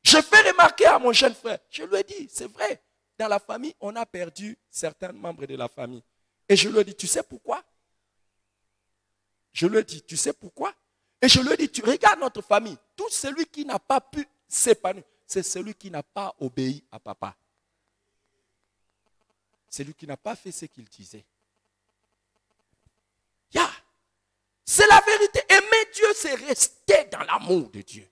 Je fais remarquer à mon jeune frère, je lui ai dit, c'est vrai, dans la famille, on a perdu certains membres de la famille. Et je lui ai dit, tu sais pourquoi? Je lui ai dit, tu sais pourquoi? Et je lui ai dit, tu regardes notre famille, tout celui qui n'a pas pu s'épanouir, c'est celui qui n'a pas obéi à papa. C'est lui qui n'a pas fait ce qu'il disait. Yeah. C'est la vérité. Aimer Dieu, c'est rester dans l'amour de Dieu.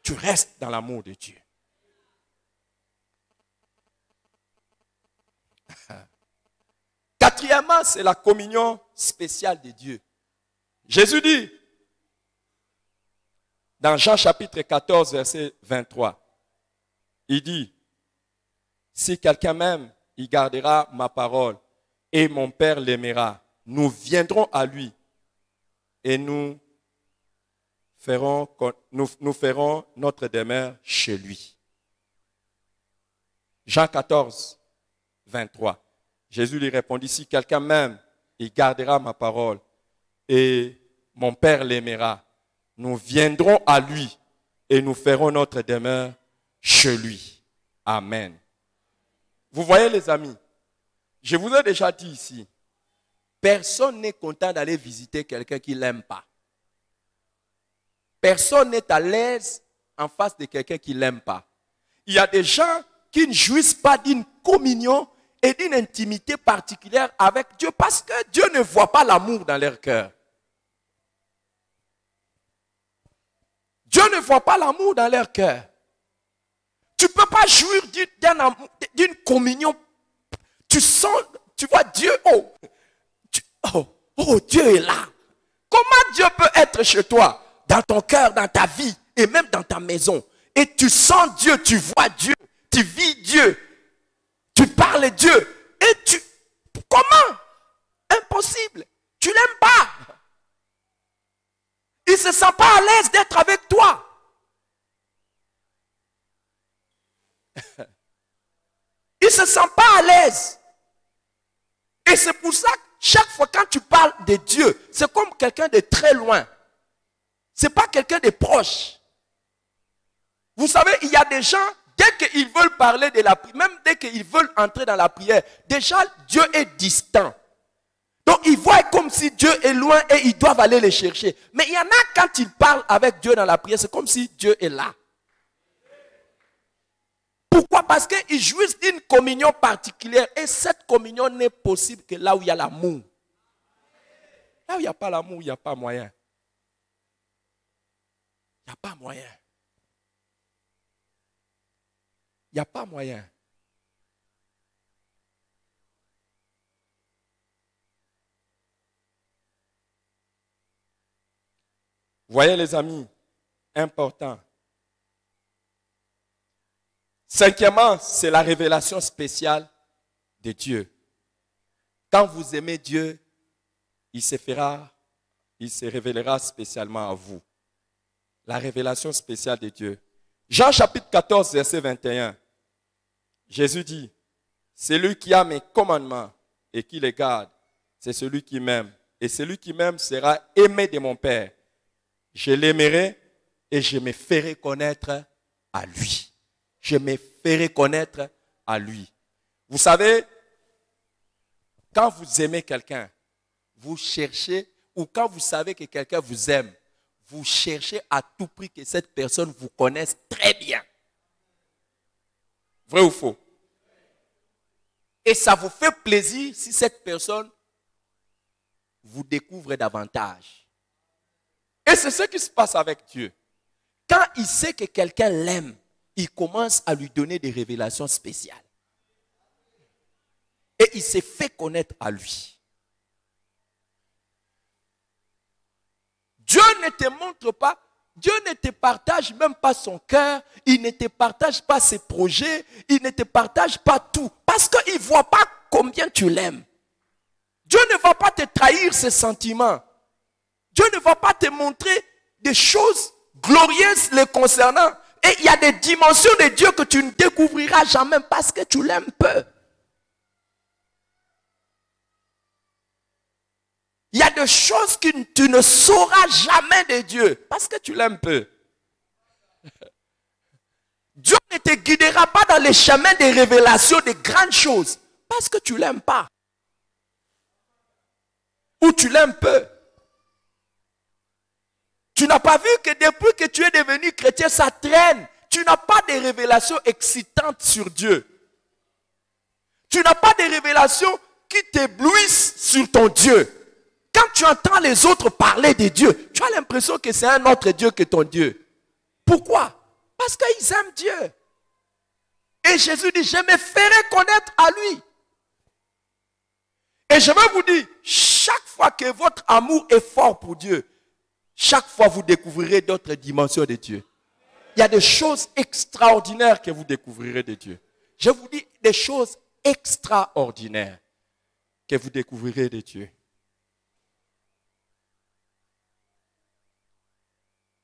Tu restes dans l'amour de Dieu. Quatrièmement, c'est la communion spéciale de Dieu. Jésus dit, dans Jean chapitre 14, verset 23, il dit, si quelqu'un m'aime, il gardera ma parole et mon Père l'aimera. Nous viendrons à lui et nous ferons notre demeure chez lui. Jean 14, 23. Jésus lui répondit, si quelqu'un m'aime, il gardera ma parole et mon Père l'aimera. Nous viendrons à lui et nous ferons notre demeure chez lui. Amen. Vous voyez les amis, je vous ai déjà dit ici, personne n'est content d'aller visiter quelqu'un qui ne l'aime pas. Personne n'est à l'aise en face de quelqu'un qui ne l'aime pas. Il y a des gens qui ne jouissent pas d'une communion et d'une intimité particulière avec Dieu parce que Dieu ne voit pas l'amour dans leur cœur. Dieu ne voit pas l'amour dans leur cœur. Tu ne peux pas jouir d'une communion. Tu sens, tu vois Dieu, Dieu est là. Comment Dieu peut être chez toi, dans ton cœur, dans ta vie et même dans ta maison? Et tu sens Dieu, tu vois Dieu, tu vis Dieu, tu parles Dieu. Et comment? Impossible. Tu ne l'aimes pas. Il ne se sent pas à l'aise d'être avec toi. se sent pas à l'aise. Et c'est pour ça que chaque fois quand tu parles de Dieu, c'est comme quelqu'un de très loin. C'est pas quelqu'un de proche. Vous savez, il y a des gens, dès qu'ils veulent parler de la prière, même dès qu'ils veulent entrer dans la prière, déjà Dieu est distant. Donc ils voient comme si Dieu est loin et ils doivent aller le chercher. Mais il y en a quand ils parlent avec Dieu dans la prière, c'est comme si Dieu est là. Pourquoi? Parce qu'ils jouissent d'une communion particulière. Et cette communion n'est possible que là où il y a l'amour. Là où il n'y a pas l'amour, il n'y a pas moyen. Il n'y a pas moyen. Il n'y a pas moyen. Voyez les amis, important. Cinquièmement, c'est la révélation spéciale de Dieu. Quand vous aimez Dieu, il se révélera spécialement à vous. La révélation spéciale de Dieu. Jean chapitre 14, verset 21. Jésus dit, celui qui a mes commandements et qui les garde, c'est celui qui m'aime. Et celui qui m'aime sera aimé de mon Père. Je l'aimerai et je me ferai connaître à lui. Je me ferai connaître à lui. Vous savez, quand vous aimez quelqu'un, vous cherchez, ou quand vous savez que quelqu'un vous aime, vous cherchez à tout prix que cette personne vous connaisse très bien. Vrai ou faux? Et ça vous fait plaisir si cette personne vous découvre davantage. Et c'est ce qui se passe avec Dieu. Quand il sait que quelqu'un l'aime, il commence à lui donner des révélations spéciales. Et il s'est fait connaître à lui. Dieu ne te montre pas, Dieu ne te partage même pas son cœur, il ne te partage pas ses projets, il ne te partage pas tout. Parce qu'il ne voit pas combien tu l'aimes. Dieu ne va pas te trahir ses sentiments. Dieu ne va pas te montrer des choses glorieuses les concernant. Et il y a des dimensions de Dieu que tu ne découvriras jamais parce que tu l'aimes peu. Il y a des choses que tu ne sauras jamais de Dieu parce que tu l'aimes peu. Dieu ne te guidera pas dans les chemins des révélations, des grandes choses parce que tu ne l'aimes pas. Ou tu l'aimes peu. Tu n'as pas vu que depuis que tu es devenu chrétien, ça traîne. Tu n'as pas de révélations excitantes sur Dieu. Tu n'as pas de révélations qui t'éblouissent sur ton Dieu. Quand tu entends les autres parler de Dieu, tu as l'impression que c'est un autre Dieu que ton Dieu. Pourquoi? Parce qu'ils aiment Dieu. Et Jésus dit, je me ferai connaître à lui. Et je veux vous dire, chaque fois que votre amour est fort pour Dieu, chaque fois vous découvrirez d'autres dimensions de Dieu. Il y a des choses extraordinaires que vous découvrirez de Dieu. Je vous dis des choses extraordinaires que vous découvrirez de Dieu.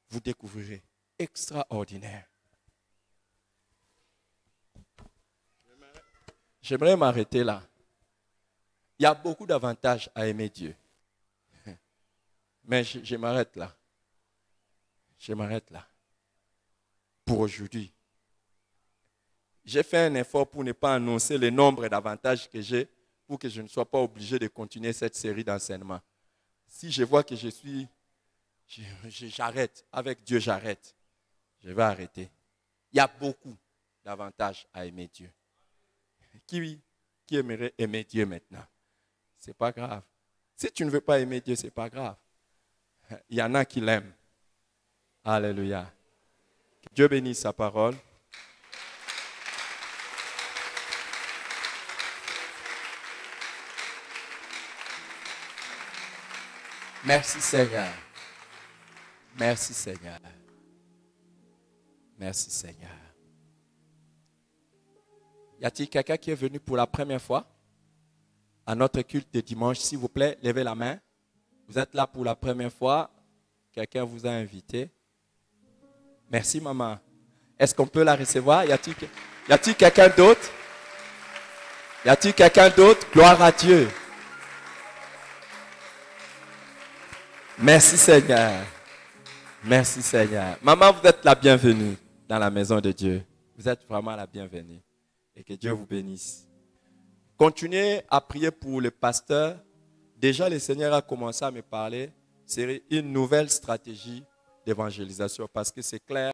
Vous découvrirez extraordinaire. J'aimerais m'arrêter là. Il y a beaucoup d'avantages à aimer Dieu. Mais je m'arrête là. Je m'arrête là. Pour aujourd'hui. J'ai fait un effort pour ne pas annoncer le nombre d'avantages que j'ai pour que je ne sois pas obligé de continuer cette série d'enseignements. Si je vois que j'arrête. Avec Dieu, j'arrête. Je vais arrêter. Il y a beaucoup d'avantages à aimer Dieu. Qui aimerait aimer Dieu maintenant? Ce n'est pas grave. Si tu ne veux pas aimer Dieu, ce n'est pas grave. Il y en a qui l'aiment. Alléluia. Que Dieu bénisse sa parole. Merci Seigneur. Merci Seigneur. Merci Seigneur. Y a-t-il quelqu'un qui est venu pour la première fois à notre culte de dimanche? S'il vous plaît, levez la main. Vous êtes là pour la première fois. Quelqu'un vous a invité. Merci maman. Est-ce qu'on peut la recevoir? Y a-t-il quelqu'un d'autre? Y a-t-il quelqu'un d'autre? Gloire à Dieu. Merci Seigneur. Merci Seigneur. Maman, vous êtes la bienvenue dans la maison de Dieu. Vous êtes vraiment la bienvenue. Et que Dieu vous bénisse. Continuez à prier pour le pasteur. Déjà, le Seigneur a commencé à me parler. C'est une nouvelle stratégie d'évangélisation parce que c'est clair.